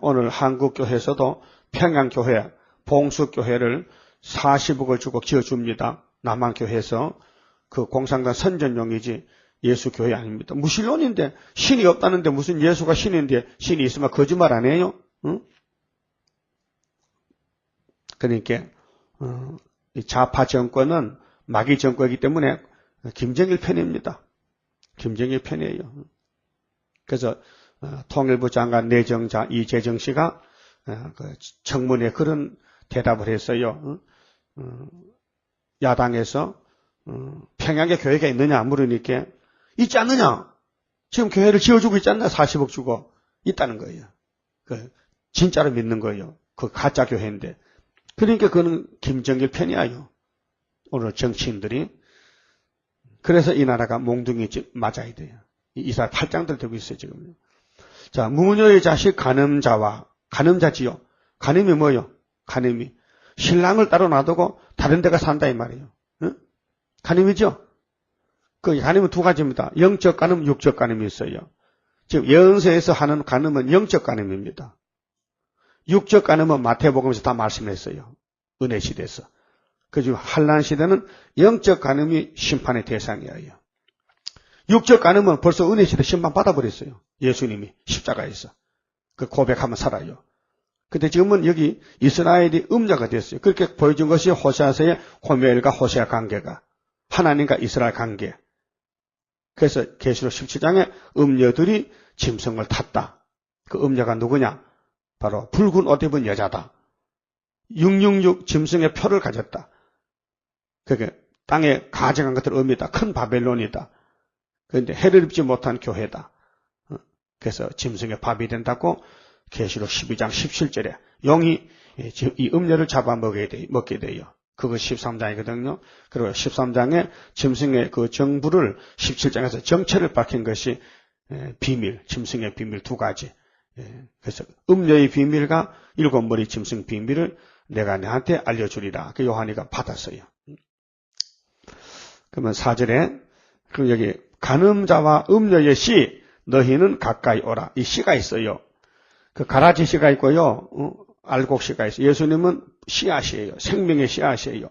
오늘 한국교회에서도 평양교회, 봉수교회를 40억을 주고 지어줍니다. 남한교회에서 그 공산당 선전용이지 예수교회 아닙니다. 무신론인데 신이 없다는데 무슨 예수가 신인데 신이 있으면 거짓말 안 해요? 응? 그러니까 이 좌파 정권은 마귀 정권이기 때문에 김정일 편입니다. 김정일 편이에요. 그래서 통일부 장관 내정자 이재정 씨가 그 청문회 그런 대답을 했어요. 야당에서 평양에 교회가 있느냐 물으니까 있지 않느냐? 지금 교회를 지어주고 있지 않나? 40억 주고 있다는 거예요. 그 진짜로 믿는 거예요. 그 가짜 교회인데. 그러니까 그는 김정일 편이에요. 오늘 정치인들이. 그래서 이 나라가 몽둥이 맞아야 돼요. 이스라엘 8장들 되고 있어요, 지금. 자, 무녀의 자식 간음자지요. 간음이 뭐예요? 간음이. 신랑을 따로 놔두고 다른 데가 산다 이 말이에요. 응? 간음이죠? 그 간음은 두 가지입니다. 영적 간음, 육적 간음이 있어요. 지금 예언서에서 하는 간음은 영적 간음입니다. 육적 간음은 마태복음에서 다 말씀했어요. 은혜 시대에서. 그중 환란 시대는 영적 간음이 심판의 대상이에요. 육적 간음은 벌써 은혜 시대 심판 받아버렸어요. 예수님이 십자가에서. 그 고백하면 살아요. 근데 지금은 여기 이스라엘이 음녀가 됐어요. 그렇게 보여준 것이 호세아서의 호멜과 호세아 관계가. 하나님과 이스라엘 관계. 그래서 계시록 17장에 음녀들이 짐승을 탔다. 그 음녀가 누구냐? 바로 붉은 옷 입은 여자다. 666 짐승의 표를 가졌다. 그게 땅에 가증한 것들 의미다. 큰 바벨론이다. 그런데 해를 입지 못한 교회다. 그래서 짐승의 밥이 된다고 계시록 12장 17절에 용이 이 음녀를 잡아먹게 돼요. 그거 13장이거든요. 그리고 13장에 짐승의 그 정부를 17장에서 정체를 밝힌 것이 비밀, 짐승의 비밀 두 가지. 그래서 음녀의 비밀과 7머리 짐승 비밀을 내가 너한테 알려주리라. 그 요한이가 받았어요. 그러면 4절에 그럼 여기 간음자와 음녀의 씨 너희는 가까이 오라. 이 씨가 있어요. 그 가라지 씨가 있고요. 알곡 씨가 있어요. 예수님은 씨앗이에요. 생명의 씨앗이에요.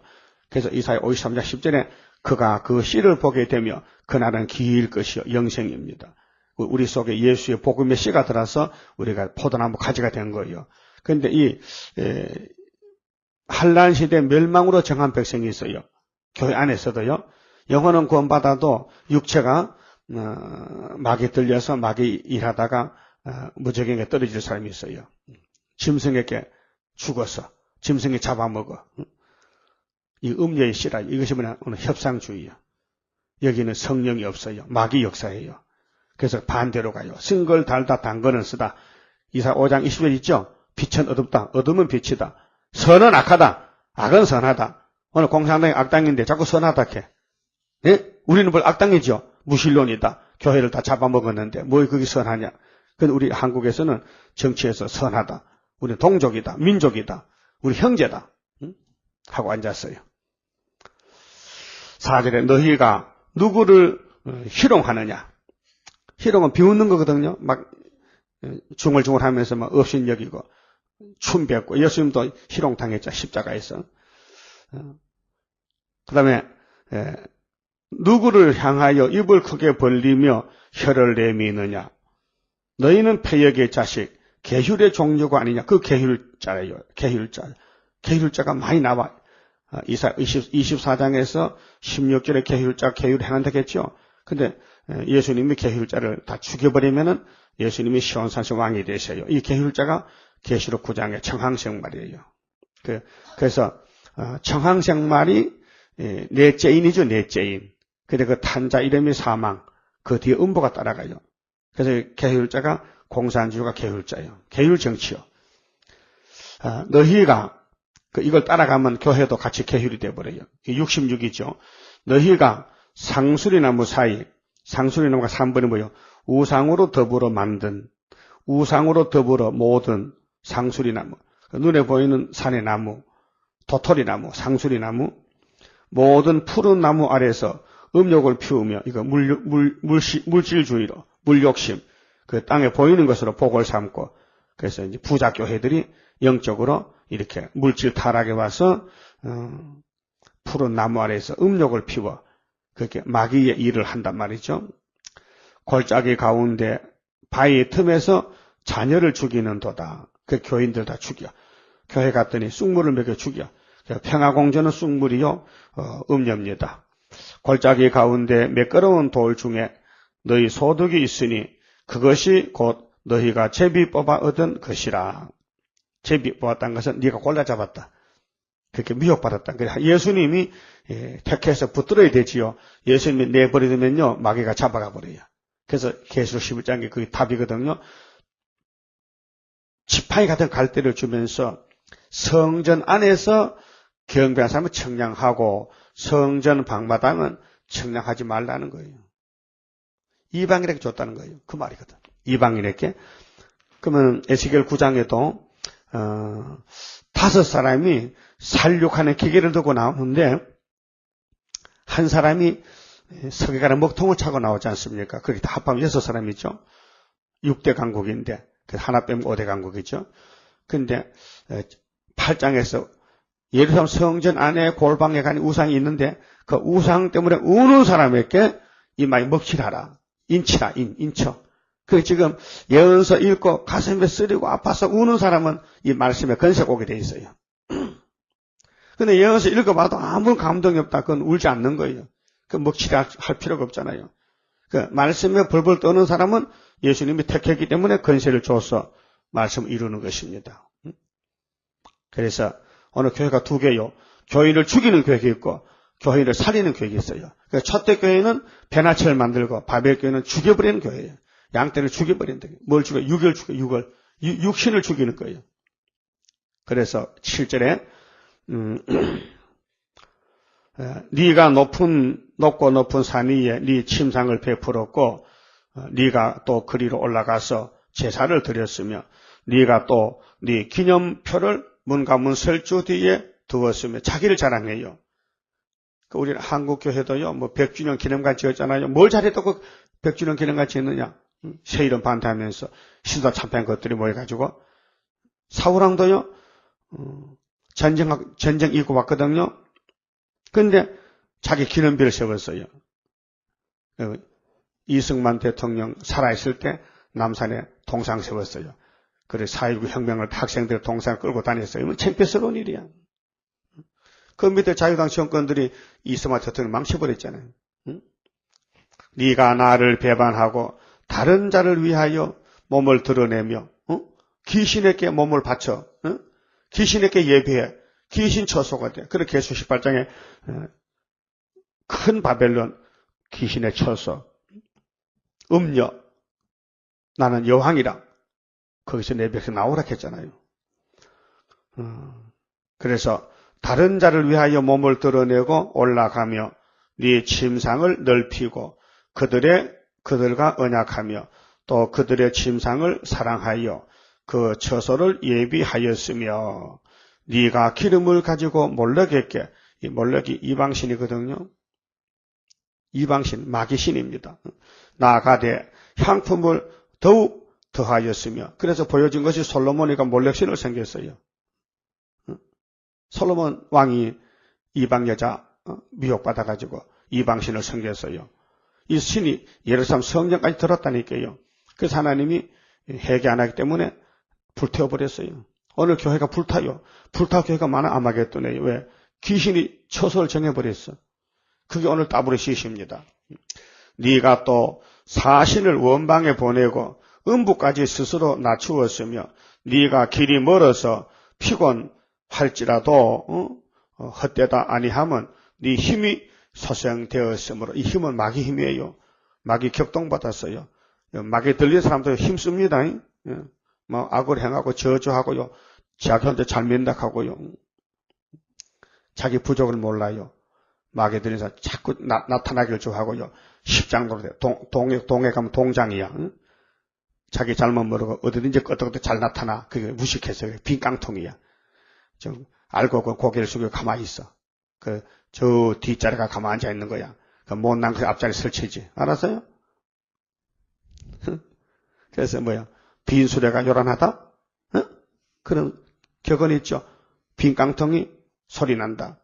그래서 이사야 53장 10절에 그가 그 씨를 보게 되며 그날은 길 것이요 영생입니다. 우리 속에 예수의 복음의 씨가 들어서 우리가 포도나무 가지가 된 거예요. 그런데 이 한란 시대 멸망으로 정한 백성이 있어요. 교회 안에서도요. 영혼은 구원받아도 육체가 막에 들려서 막에 일하다가 무적에게 떨어질 사람이 있어요. 짐승에게 죽어서 짐승이 잡아먹어. 이 음녀의 씨라 이것이 뭐냐 오늘 협상주의야. 여기는 성령이 없어요. 막이 역사해요. 그래서 반대로 가요. 쓴 걸 달다 단 거는 쓰다. 이사야 5장 20절 있죠. 빛은 어둡다. 어둠은 빛이다. 선은 악하다. 악은 선하다. 오늘 공산당이 악당인데 자꾸 선하다 해. 네? 우리는 뭘 악당이죠. 무신론이다. 교회를 다 잡아먹었는데 뭐 그게 선하냐. 근데 우리 한국에서는 정치에서 선하다. 우리 동족이다. 민족이다. 우리 형제다. 하고 앉았어요. 4절에 너희가 누구를 희롱하느냐. 희롱은 비웃는 거거든요. 막 중얼중얼 하면서 막 업신여기고 춤 뱉고 예수님도 희롱당했죠. 십자가에서. 그 다음에 누구를 향하여 입을 크게 벌리며 혀를 내미느냐. 너희는 패역의 자식 계율의 종류가 아니냐. 그 계율자예요. 계율자. 계율자가 많이 나와. 이사야 24장에서 16절에 계율 해난다겠죠. 근데 예수님이 계율자를 다 죽여버리면은 예수님이 시온산시 왕이 되셔요. 이 계율자가 계시록 9장의 청항생말이에요. 그래서 청항생말이 넷째인이죠. 넷째인. 근데 그 탄자 이름이 사망. 그 뒤에 음보가 따라가요. 그래서 계율자가 공산주의가 계율자예요. 계율 정치요. 너희가 이걸 따라가면 교회도 같이 계율이 돼버려요. 66이죠. 너희가 상수리나무 사이, 상수리나무가 3번이 뭐예요? 우상으로 더불어 만든, 우상으로 더불어 모든 상수리나무, 눈에 보이는 산의 나무, 도토리나무, 상수리나무, 모든 푸른 나무 아래서 음욕을 피우며, 이거 물질주의로, 물욕심, 그 땅에 보이는 것으로 복을 삼고, 그래서 이제 부자 교회들이 영적으로 이렇게 물질 타락에 와서 푸른 나무 아래에서 음욕을 피워 그렇게 마귀의 일을 한단 말이죠. 골짜기 가운데 바위 틈에서 자녀를 죽이는 도다. 그 교인들 다 죽여. 교회 갔더니 쑥물을 먹여 죽여. 평화공전은 쑥물이요 음녀입니다. 골짜기 가운데 매끄러운 돌 중에 너희 소득이 있으니 그것이 곧 너희가 제비 뽑아 얻은 것이라. 제비 뽑았다는 것은 네가 골라 잡았다. 그렇게 미혹받았다. 예수님이 택해서 붙들어야 되지요. 예수님이 내버리면요 마귀가 잡아가 버려요. 그래서 계시록 11장에 그게 답이거든요. 지팡이 같은 갈대를 주면서 성전 안에서 경배한 사람은 청량하고 성전 방마당은 청량하지 말라는 거예요. 이방인에게 줬다는 거예요. 그 말이거든. 이방인에게. 그러면 에스겔 9장에도 5사람이 살육하는 기계를 들고 나오는데 한 사람이 서기관의 먹통을 차고 나오지 않습니까? 그게 다 합하면 6사람이죠. 6대 강국인데 하나 빼면 5대 강국이죠. 근데 8장에서 예루살렘 성전 안에 골방에 가는 우상이 있는데 그 우상 때문에 우는 사람에게 이마에 먹칠하라. 인치라. 인쳐. 그 지금 예언서 읽고 가슴에 쓰리고 아파서 우는 사람은 이 말씀에 건색 오게 돼 있어요. 근데 예언서 읽어봐도 아무 감동이 없다. 그건 울지 않는 거예요. 그 먹칠할 필요가 없잖아요. 그 말씀에 벌벌 떠는 사람은 예수님이 택했기 때문에 건세를 줘서 말씀을 이루는 것입니다. 그래서 오늘 교회가 2개요. 교인을 죽이는 교회가 있고 교인을 살리는 교회가 있어요. 첫대 교회는 베나체를 만들고 바벨 교회는 죽여버리는 교회예요. 양떼를 죽여버린다. 뭘 죽여? 육을 죽여, 육신을 죽이는 거예요. 그래서 7절에 네가 높고 높은 산 위에 네 침상을 베풀었고 네가 또 그리로 올라가서 제사를 드렸으며 네가 또 네 기념표를 문과 문 설주 뒤에 두었으며 자기를 자랑해요. 우리는 한국 교회도요, 100주년 기념관 지었잖아요. 뭘 잘했다고 100주년 기념관 지었느냐? 새 이름 반대하면서 시도 참패한 것들이 모여가지고 사울왕도요 전쟁 이고 왔거든요. 근데 자기 기념비를 세웠어요. 이승만 대통령 살아있을 때 남산에 동상 세웠어요. 그래 4.19 혁명을 학생들 동상 끌고 다녔어요. 이건 창피스러운 일이야. 그 밑에 자유당 정권들이 이승만 대통령을 망쳐버렸잖아요. 응? 네가 나를 배반하고 다른 자를 위하여 몸을 드러내며 귀신에게 몸을 바쳐 귀신에게 예배해 귀신 처소가 돼. 그래 계수 18장에 큰 바벨론 귀신의 처소 음녀 나는 여왕이라 거기서 내 백성 나오라 했잖아요. 그래서 다른 자를 위하여 몸을 드러내고 올라가며 네 침상을 넓히고 그들과 언약하며 또 그들의 침상을 사랑하여 그 처소를 예비하였으며 네가 기름을 가지고 몰락에게 이 몰락이 이방신이거든요. 이방신 마귀신입니다. 나아가되 향품을 더욱 더하였으며 그래서 보여진 것이 솔로몬이가 몰렉신을 생겼어요. 솔로몬 왕이 이방 여자 미혹받아가지고 이방신을 섬겼어요. 이 신이 예루살렘 성전까지 들었다니까요. 그래서 하나님이 회개 안 하기 때문에 불태워버렸어요. 오늘 교회가 불타요. 불타 교회가 많아 아마겟돈이에요. 왜? 귀신이 처소를 정해버렸어. 그게 오늘 따블의 시시입니다. 네가 또 사신을 원방에 보내고 음부까지 스스로 낮추었으며 네가 길이 멀어서 피곤할지라도 헛되다 아니하면 네 힘이 소생되었으므로 이 힘은 마귀 힘이에요. 마귀 격동받았어요. 마귀 들린 사람들 힘씁니다. 뭐 악을 행하고 저주하고요. 자기 혼자 잘 면닥하고요. 자기 부족을 몰라요. 마귀 들린 사람 자꾸 나타나기를 좋아하고요. 십장도로 돼. 동에 가면 동장이야. 자기 잘못 모르고 어디든지 끄떡끄떡 잘 나타나. 그게 무식해서 빈 깡통이야. 좀 알고 그 고개를 숙이고 가만히 있어. 저 뒷자리가 가만히 앉아 있는 거야. 그 못난 그 앞자리 설치지. 알았어요? 그래서 뭐야? 빈 수레가 요란하다? 그런 격언이 있죠. 빈 깡통이 소리 난다.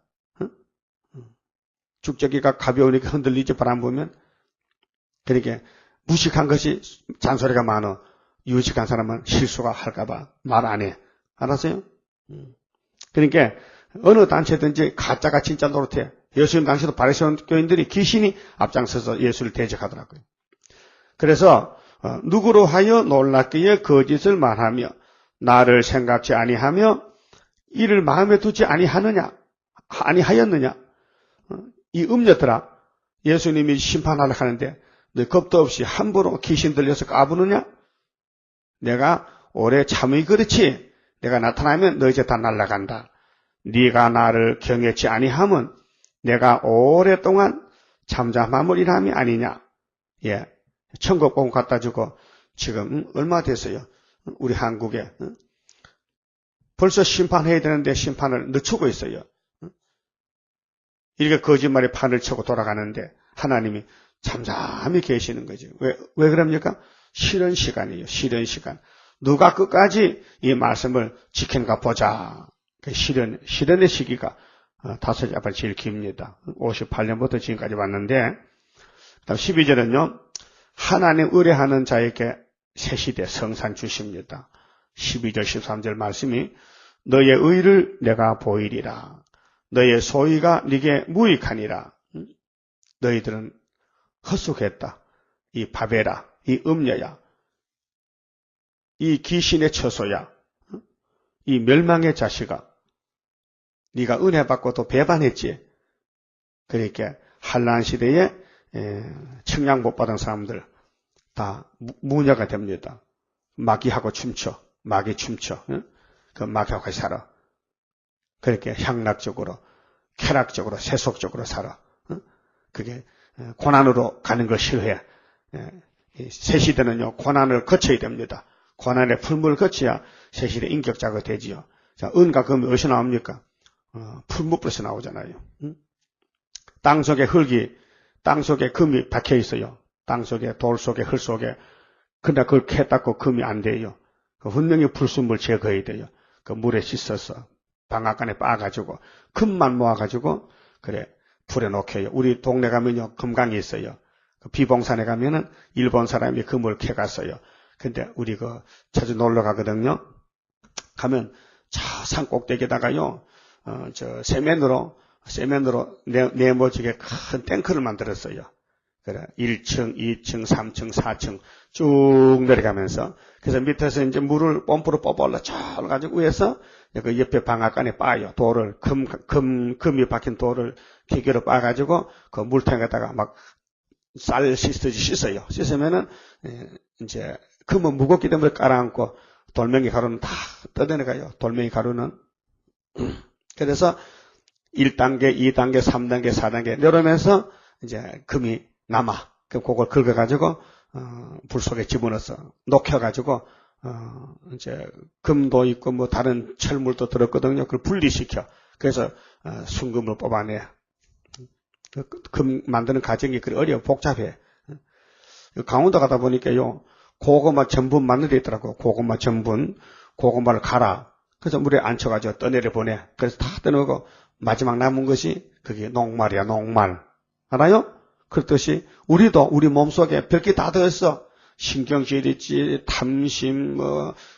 죽적이가 가벼우니까 흔들리지 바람 보면. 그러니까 무식한 것이 잔소리가 많아. 유식한 사람은 실수가 할까봐 말 안 해. 알았어요? 그러니까 어느 단체든지 가짜가 진짜 노릇해. 예수님 당시도 바리새인 교인들이 귀신이 앞장서서 예수를 대적하더라고요. 그래서 누구로 하여 놀랍기에 거짓을 말하며 나를 생각지 아니하며 이를 마음에 두지 아니하였느냐? 이 음녀들아, 예수님이 심판하려 하는데 너 겁도 없이 함부로 귀신 들려서 까부느냐? 내가 오래 참으니 그렇지. 내가 나타나면 너 이제 다 날아간다. 네가 나를 경외치 아니하면 내가 오랫동안 잠잠함을 일함이 아니냐. 예, 천국복음 갖다 주고 지금 얼마 됐어요? 우리 한국에 벌써 심판해야 되는데 심판을 늦추고 있어요. 이렇게 거짓말에 판을 쳐고 돌아가는데 하나님이 잠잠히 계시는 거죠. 왜 그럽니까? 쉬는 시간이에요. 쉬는 시간. 누가 끝까지 이 말씀을 지키는가 보자. 실현의 시기가 다섯째 앞에 제일 깁니다. 58년부터 지금까지 왔는데, 다음 12절은요, 하나님 의뢰하는 자에게 새 시대 성산 주십니다. 12절, 13절 말씀이 너의 의를 내가 보이리라. 너의 소위가 네게 무익하니라. 너희들은 헛속했다. 이 바벨아, 이 음녀야, 이 귀신의 처소야, 이 멸망의 자식아. 네가 은혜 받고도 배반했지. 그러니까 한란 시대에 청량 못 받은 사람들 다 무녀가 됩니다. 마귀하고 춤춰. 마귀 춤춰. 그 마귀하고 살아. 그렇게 향락적으로, 쾌락적으로, 세속적으로 살아. 그게 고난으로 가는 걸 싫어해. 새 시대는요, 고난을 거쳐야 됩니다. 고난의 풀물을 거쳐야 새 시대 인격자가 되지요. 자, 은과 금이 어디서 나옵니까? 풀무불에서 나오잖아요. 땅 속에 흙이, 땅 속에 금이 박혀 있어요. 땅 속에, 돌 속에, 흙 속에. 근데 그걸 캐닦고 금이 안 돼요. 분명히 불순물 제거해야 돼요. 그 물에 씻어서 방앗간에 빻아가지고 금만 모아가지고 그래 불에 녹여요. 우리 동네 가면요, 금강이 있어요. 그 비봉산에 가면은 일본 사람이 금을 캐갔어요. 근데 우리 자주 놀러 가거든요. 가면 산 꼭대기에다가요, 세면으로 네모지게 큰 탱크를 만들었어요. 그래, 1층, 2층, 3층, 4층 쭉 내려가면서, 그래서 밑에서 이제 물을 펌프로 뽑아 올라 쭉 가지고 위에서 그 옆에 방앗간에 빠요. 금이 박힌 돌을 기계로 빠가지고 그 물통에다가 막 쌀 씻듯이 씻어요. 씻으면은, 이제 금은 무겁기 때문에 깔아앉고 돌멩이 가루는 다 떠내려가요. 돌멩이 가루는. 그래서 1단계, 2단계, 3단계, 4단계 내려오면서 이제 금이 남아. 그럼 그걸 긁어가지고, 불 속에 집어넣어서 녹여가지고, 이제 금도 있고 뭐 다른 철물도 들었거든요. 그걸 분리시켜. 그래서, 순금을 뽑아내. 금 만드는 과정이 그리 어려워, 복잡해. 강원도 가다 보니까요, 고구마 전분 만든 데 있더라고. 고구마 전분, 고구마를 갈아. 그래서 물에 앉혀가지고 떠내려 보내. 그래서 다 떠내고 마지막 남은 것이 그게 녹말이야, 녹말. 알아요? 그렇듯이 우리도 우리 몸속에 별게 다 들어있어. 신경질 있지, 탐심,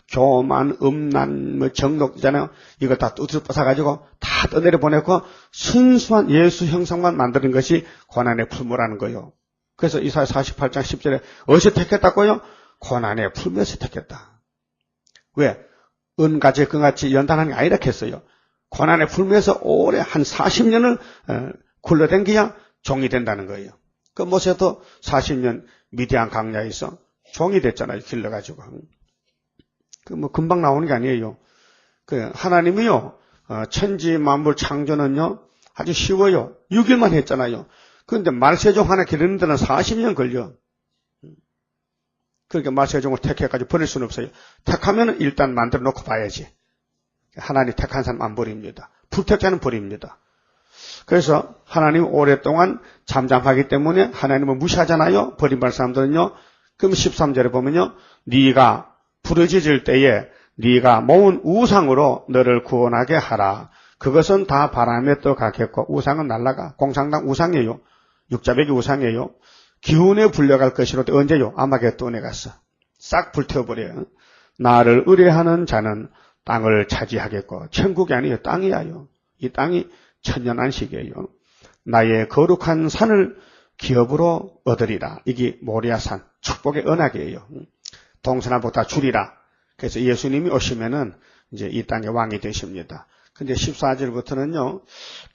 교만, 음란, 정욕 있잖아요. 이거 다 뚜드려 뻗어가지고 다 떠내려 보내고 순수한 예수 형상만 만드는 것이 고난의 풀무라는 거예요. 그래서 이사야 48장 10절에 어디서 택했다고요? 고난의 풀무에서 택했다. 왜? 은가지 금같이 연단하는 게 아니라 했어요. 고난의 풀무에서 오래 한 40년을 굴러댕겨야 종이 된다는 거예요. 그 모세도 40년 미디안 강야에서 종이 됐잖아요. 길러가지고. 금방 나오는 게 아니에요. 하나님이요, 천지 만물 창조는요, 아주 쉬워요. 6일만 했잖아요. 그런데 말세종 하나 기르는 데는 40년 걸려. 그러니까 말세종을 택해가지고 버릴 수는 없어요. 택하면 일단 만들어 놓고 봐야지. 하나님 택한 사람 안 버립니다. 불택자는 버립니다. 그래서 하나님 오랫동안 잠잠하기 때문에 하나님을 무시하잖아요. 버림받은 사람들은요. 그럼 13절에 보면요. 네가 부르짖을 때에 네가 모은 우상으로 너를 구원하게 하라. 그것은 다 바람에 떠가겠고 우상은 날아가. 공상당 우상이에요. 육자백이 우상이에요. 기운에 불려갈 것이로도 언제요? 아마겟돈에 갔어. 싹 불태워버려요. 나를 의뢰하는 자는 땅을 차지하겠고 천국이 아니에요. 땅이야요. 이 땅이 천년 안식이에요. 나의 거룩한 산을 기업으로 얻으리라. 이게 모리아산, 축복의 언약이에요. 동서남북 다 주리라. 그래서 예수님이 오시면은 이제 이 땅의 왕이 되십니다. 근데 14절부터는요,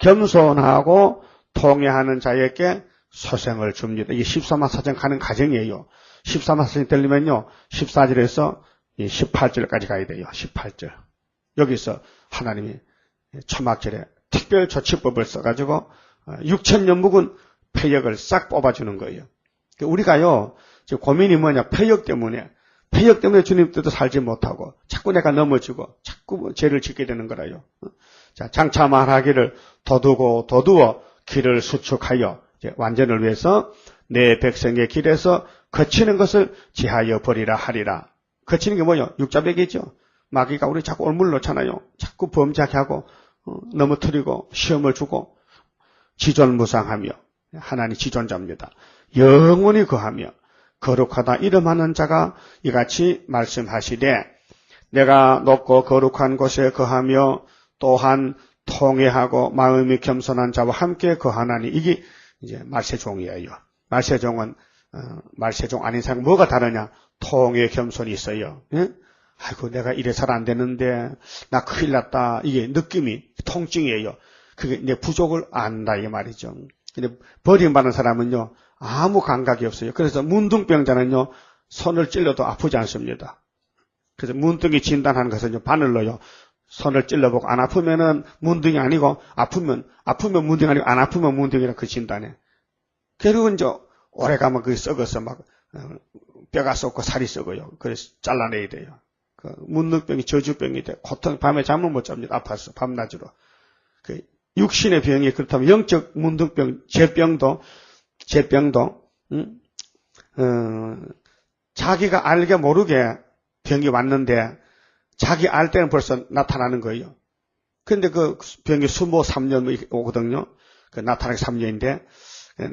겸손하고 통회하는 자에게 소생을 줍니다. 이게 14만 사정 가는 과정이에요. 14만 사정이 되려면요, 14절에서 18절까지 가야 돼요. 18절. 여기서 하나님이 초막절에 특별 조치법을 써가지고 6,000년 묵은 폐역을 싹 뽑아주는 거예요. 우리가요, 지금 고민이 뭐냐, 폐역 때문에 주님 뜻도 살지 못하고 자꾸 내가 넘어지고 자꾸 죄를 짓게 되는 거라요. 자, 장차 말하기를 도두어 길을 수축하여 완전을 위해서 내 백성의 길에서 거치는 것을 지하여 버리라 하리라. 거치는 게 뭐예요? 육자백이죠. 마귀가 우리 자꾸 올물 놓잖아요. 자꾸 범죄하게 하고 넘어뜨리고 시험을 주고 지존무상하며 하나님 지존자입니다. 영원히 거하며 거룩하다 이름하는 자가 이같이 말씀하시되 내가 높고 거룩한 곳에 거하며 또한 통회하고 마음이 겸손한 자와 함께 거하나니 이게 이제 말세종이에요. 말세종은 말세종 아닌 사람 뭐가 다르냐? 통회 겸손이 있어요. 예? 아이고 내가 이래서는 안 되는데 나 큰일 났다. 이게 느낌이 통증이에요. 그게 내 부족을 안다 이 말이죠. 근데 버림받는 사람은요 아무 감각이 없어요. 그래서 문둥병자는요 손을 찔러도 아프지 않습니다. 그래서 문둥이 진단하는 것은요 바늘로요 손을 찔러보고 안 아프면은 문둥이 아니고 아프면 문둥이 아니고 안 아프면 문둥이라 그 진단에. 그리고 이제 오래 가면 그게 썩어서 막 뼈가 썩고 살이 썩어요. 그래서 잘라내야 돼요. 그 문둥병이 저주병이 돼. 고통 밤에 잠을 못 잡니다. 아파서 밤낮으로. 그 육신의 병이 그렇다면 영적 문둥병, 제병도 자기가 알게 모르게 병이 왔는데 자기 알 때는 벌써 나타나는 거예요. 근데 그 병이 수모 3년 오거든요. 그 나타나기 3년인데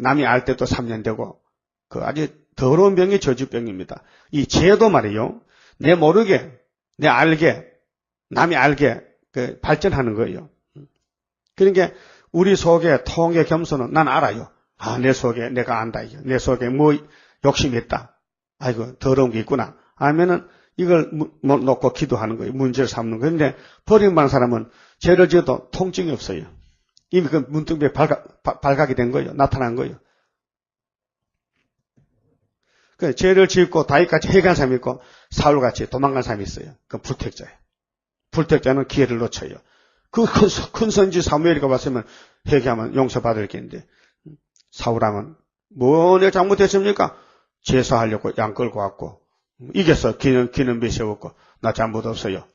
남이 알 때도 3년 되고 그 아주 더러운 병이 저주병입니다. 이 죄도 말이요. 내 모르게, 내 알게, 남이 알게 그 발전하는 거예요. 그러니까 우리 속에 통의 겸손은 난 알아요. 아, 내 속에 내가 안다. 내 속에 뭐 욕심이 있다. 아이고, 더러운 게 있구나. 아니면은 이걸 못 놓고 기도하는 거예요. 문제를 삼는 거예요. 그런데 버림받은 사람은 죄를 지어도 통증이 없어요. 이미 그 문득에 발각이 된 거예요. 나타난 거예요. 그 죄를 짓고 다윗같이 회개한 사람이 있고 사울같이 도망간 사람이 있어요. 그 불택자예요. 불택자는 기회를 놓쳐요. 그 큰 선지 사무엘이가 왔으면 회개하면 용서받을 게인데 사울왕은 뭐 내가 잘못했습니까? 제사하려고 양 끌고 왔고 이겼어. 기는 메세웠고 나 잘못 없어요.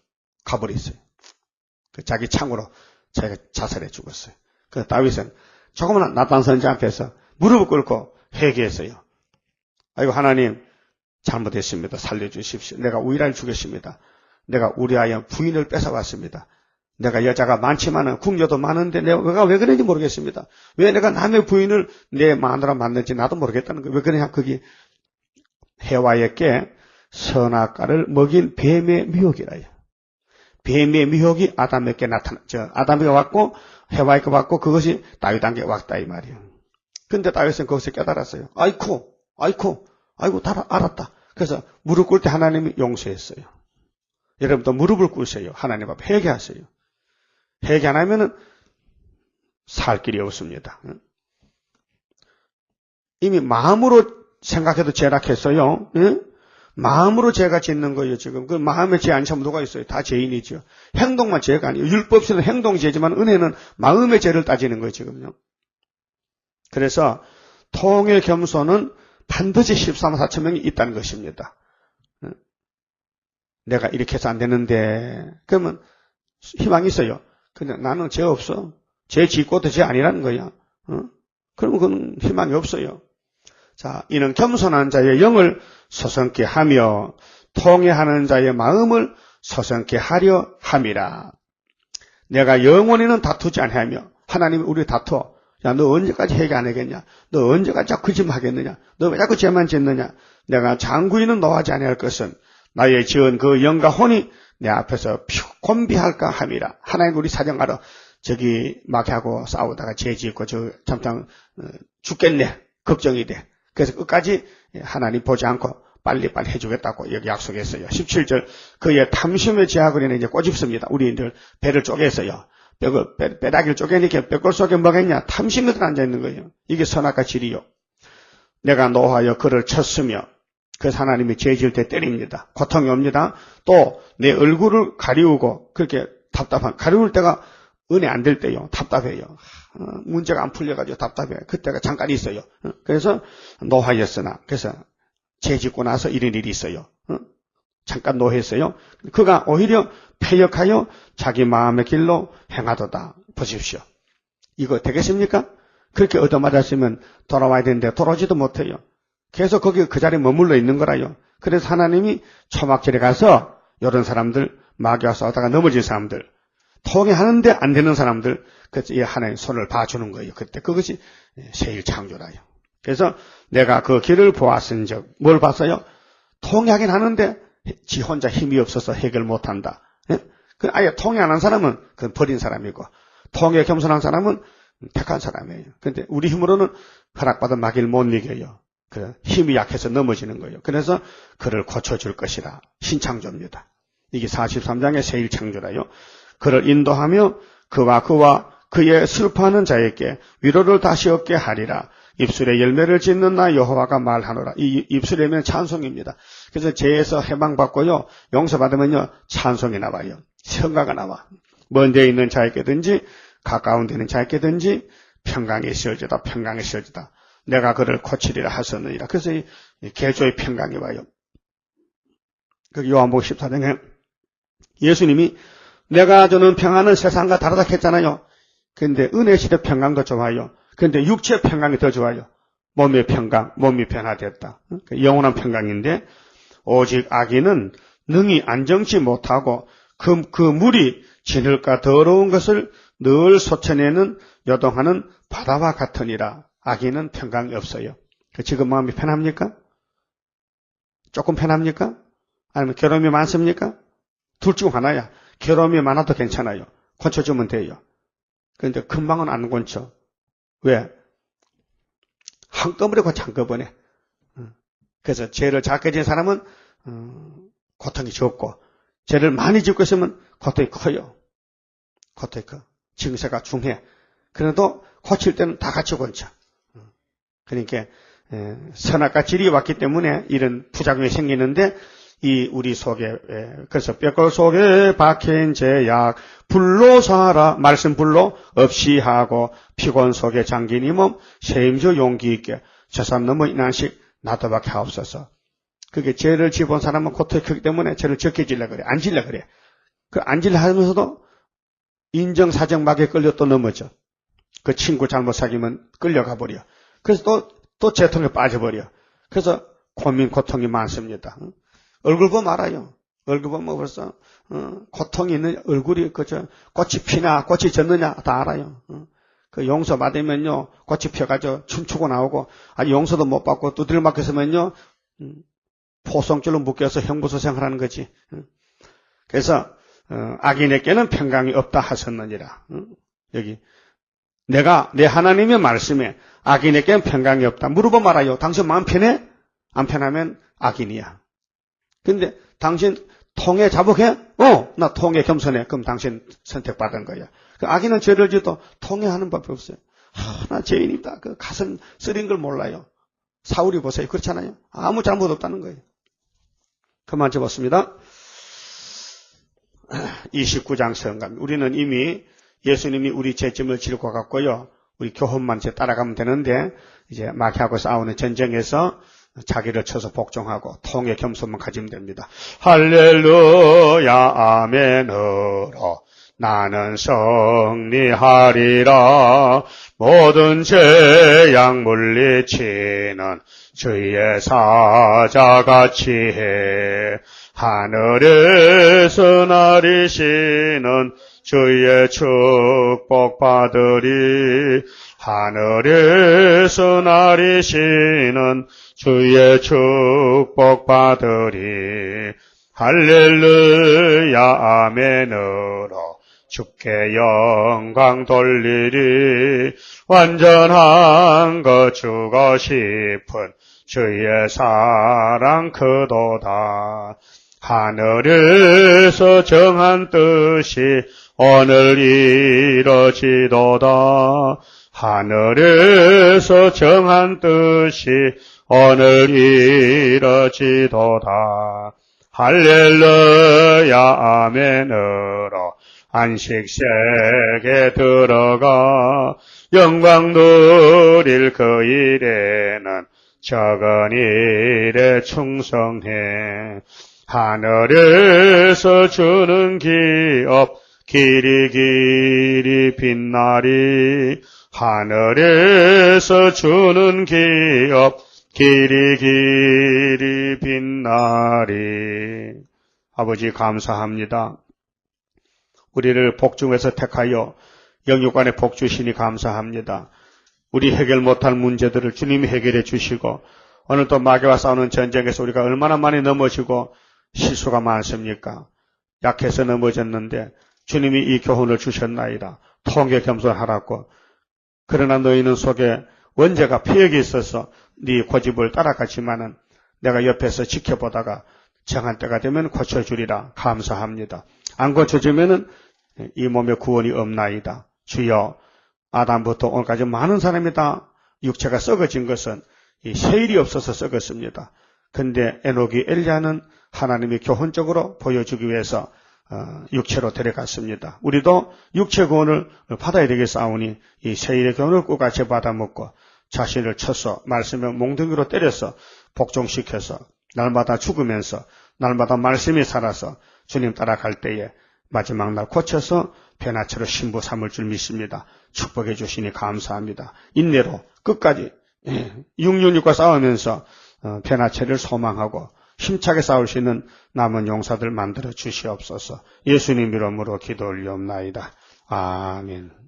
가버렸어요. 그 자기 창으로 자기가 자살해 죽었어요. 그 다윗은 조그마한 나단 선지 앞에서 무릎을 꿇고 회개했어요. 아이고 하나님 잘못했습니다. 살려주십시오. 내가 우리를 죽였습니다. 내가 우리아의 부인을 뺏어왔습니다. 내가 여자가 많지만은 궁녀도 많은데 내가 왜 그런지 모르겠습니다. 왜 내가 남의 부인을 내 마누라 만든지 나도 모르겠다는 거예요. 왜 그러냐? 그게 해와에게 선악과를 먹인 뱀의 미혹이라요. 뱀의 미혹이 아담에게 아담에게 왔고 해와에게 왔고 그것이 다윗에게 왔다 이 말이에요. 근데 다윗은 거기서 깨달았어요. 아이고 알았다. 그래서 무릎 꿇을 때 하나님이 용서했어요. 여러분도 무릎을 꿇으세요. 하나님 앞에 회개하세요. 회개 안 하면은 살 길이 없습니다. 이미 마음으로 생각해도 죄락했어요. 마음으로 죄가 짓는 거예요, 지금. 그 마음에 죄 안 참으면 누가 있어요? 다 죄인이죠. 행동만 죄가 아니에요. 율법에서는 행동이 죄지만 은혜는 마음의 죄를 따지는 거예요, 지금요. 그래서 통의 겸손은 반드시 13만 4천 명이 있다는 것입니다. 내가 이렇게 해서 안 되는데, 그러면 희망이 있어요. 근데 나는 죄 없어. 죄 짓고도 죄 아니라는 거야. 그러면 그건 희망이 없어요. 자, 이는 겸손한 자의 영을 서성케 하며 통회하는 자의 마음을 서성케 하려 함이라. 내가 영원히는 다투지 아니하며 하나님이 우리 다투어. 야, 너 언제까지 회개 안 하겠냐? 너 언제까지 자꾸 거짓말하겠느냐? 너 왜 자꾸 죄만 짓느냐? 내가 장구인은 노하지 아니할 것은 나의 지은 그 영과 혼이 내 앞에서 곤비할까 함이라. 하나님 우리 사정하러 저기 마귀하고 싸우다가 죄 짓고 잠깐 죽겠네. 걱정이 돼. 그래서 끝까지 하나님 보지 않고 빨리빨리 해주겠다고 여기 약속했어요. 17절 그의 탐심의 제약을 이제 꼬집습니다. 우리들 배를 쪼개서요. 뼈다귀를 쪼개니까 뼈골 속에 뭐겠냐? 탐심이 들어앉아있는 거예요. 이게 선악과 질이요. 내가 노하여 그를 쳤으며 그래서 하나님이 죄 지을 때 때립니다. 고통이 옵니다. 또 내 얼굴을 가리우고 그렇게 가리울 때가 은혜 안 될 때요. 답답해요. 문제가 안 풀려가지고 답답해요. 그때가 잠깐 있어요. 그래서 노하였으나 그래서 죄 짓고 나서 이런 일이 있어요. 잠깐 노했어요. 그가 오히려 패역하여 자기 마음의 길로 행하도다. 보십시오. 이거 되겠습니까? 그렇게 얻어맞았으면 돌아와야 되는데 돌아오지도 못해요. 계속 거기 그 자리에 머물러 있는 거라요. 그래서 하나님이 초막절에 가서 이런 사람들, 마귀와 싸우다가 넘어진 사람들, 통회하는데 안 되는 사람들, 그래서 이 하나님 손을 봐주는 거예요. 그때 그것이 세일 창조라요. 그래서 내가 그 길을 보았은즉 뭘 봤어요? 통회하긴 하는데 지 혼자 힘이 없어서 해결 못한다. 그 아예 통회 안 한 사람은 그건 버린 사람이고 통회 겸손한 사람은 택한 사람이에요. 그런데 우리 힘으로는 허락받은 마귀를 못 이겨요. 그 힘이 약해서 넘어지는 거예요. 그래서 그를 고쳐줄 것이라. 신창조입니다. 이게 43장의 세일창조라요. 그를 인도하며 그와 그의 슬퍼하는 자에게 위로를 다시 얻게 하리라. 입술에 열매를 짓는 나 여호와가 말하노라. 이 입술에 열매는 찬송입니다. 그래서 죄에서 해방받고요. 용서받으면요. 찬송이 나와요. 성가가 나와. 먼 데 있는 자에게든지 가까운 데 있는 자에게든지 평강이 있을지다. 평강이 있을지다. 내가 그를 고치리라 하셨느니라. 그래서 이 개조의 평강이 와요. 그 요한복음 14장에 예수님이 내가 주는 평안은 세상과 다르다 했잖아요. 그런데 은혜 시대 평강도 좋아요. 그런데 육체 평강이 더 좋아요. 몸의 평강, 몸이 변화됐다. 영원한 평강인데 오직 악인은 능히 안정치 못하고 그 물이 진흙과 더러운 것을 늘 솟쳐내는 요동하는 바다와 같으니라. 악인은 평강이 없어요. 지금 마음이 편합니까? 조금 편합니까? 아니면 괴로움이 많습니까? 둘 중 하나야. 괴로움이 많아도 괜찮아요. 고쳐주면 돼요. 그런데 금방은 안 고쳐. 왜? 한꺼번에 고쳐, 한꺼번에. 그래서 죄를 작게 지은 사람은 고통이 적고, 죄를 많이 짓고 있으면 고통이 커요. 고통이 커. 증세가 중해. 그래도 고칠 때는 다 같이 고쳐. 그러니까 선악과 질이 왔기 때문에 이런 부작용이 생기는데, 이 우리 속에, 그래서 뼈골 속에 박힌 죄악 불로 사라, 말씀 불로 없이 하고, 피곤 속에 잠긴 이 몸 세임저 용기 있게 저산 넘어 인한식 나도밖에 하옵소서. 그게 죄를 지은 사람은 고통이 크기 때문에 죄를 적게 지려 그래. 안 지려 그래. 그 안 지려 하면서도 인정사정막에 끌려 또 넘어져. 그 친구 잘못 사귀면 끌려가 버려. 그래서 또 죄통에 빠져버려. 그래서 고민, 고통이 많습니다. 얼굴 보면 알아요. 얼굴 보면 벌써 고통이 있는 얼굴이 그저 꽃이 피나 꽃이 졌느냐 다 알아요. 그 용서 받으면요 꽃이 펴가지고 춤추고 나오고, 용서도 못 받고 두드려 맞겠으면요 포송줄로 묶여서 형부소 생활하는 거지. 그래서 악인에게는 평강이 없다 하셨느니라. 여기 내가 내 하나님의 말씀에 악인에게는 평강이 없다. 물어보면 말아요. 당신 마음 편해? 안 편하면 악인이야. 근데 당신 통에 자복해? 나 통에 겸손해. 그럼 당신 선택받은 거야. 그 악인은 죄를 지어도 통해하는 법이 없어요. 나 죄인이다. 그 가슴 쓰린 걸 몰라요. 사울이 보세요. 그렇잖아요. 아무 잘못 없다는 거예요. 그만 접었습니다. 29장 성감. 우리는 이미 예수님이 우리 죄짐을 지고 갔고요. 우리 교훈만 이제 따라가면 되는데, 이제 마귀하고 싸우는 전쟁에서 자기를 쳐서 복종하고 통의 겸손만 가지면 됩니다. 할렐루야 아멘으로 나는 승리하리라. 모든 죄악 물리치는 주의 사자같이 해. 하늘에서 나리시는 주의 축복 받으리. 하늘에서 나리시는 주의 축복 받으리. 할렐루야 아멘으로 주께 영광 돌리리. 완전한 것 주고 싶은 주의 사랑 크도다. 하늘에서 정한 뜻이 오늘 이뤄지도다. 하늘에서 정한 뜻이 오늘 이뤄지도다. 할렐루야 아멘으로 안식세계 들어가 영광 누릴 그 일에는 적은 일에 충성해. 하늘에서 주는 기업 길이 길이 빛나리. 하늘에서 주는 기업 길이 길이 빛나리. 아버지 감사합니다. 우리를 복중에서 택하여 영육간에 복 주시니 감사합니다. 우리 해결 못할 문제들을 주님이 해결해 주시고, 오늘 또 마귀와 싸우는 전쟁에서 우리가 얼마나 많이 넘어지고 실수가 많습니까? 약해서 넘어졌는데 주님이 이 교훈을 주셨나이다. 통에 겸손하라고. 그러나 너희는 속에 원죄가 폐역이 있어서 네 고집을 따라가지만은 내가 옆에서 지켜보다가 정한 때가 되면 고쳐주리라. 감사합니다. 안 고쳐주면은 이 몸에 구원이 없나이다. 주여, 아담부터 오늘까지 많은 사람이 다 육체가 썩어진 것은 이 세일이 없어서 썩었습니다. 근데 에녹이 엘리야는 하나님이 교훈적으로 보여주기 위해서 육체로 데려갔습니다. 우리도 육체 구원을 받아야 되겠사오니 이 세일의 교훈을 끝까지 받아먹고 자신을 쳐서 말씀에 몽둥이로 때려서 복종시켜서 날마다 죽으면서 날마다 말씀이 살아서 주님 따라갈 때에 마지막 날 고쳐서 변화체로 신부 삼을 줄 믿습니다. 축복해 주시니 감사합니다. 인내로 끝까지 666과 싸우면서 변화체를 소망하고 힘차게 싸울 수 있는 남은 용사들 만들어 주시옵소서. 예수님 이름으로 기도 올리옵나이다. 아멘.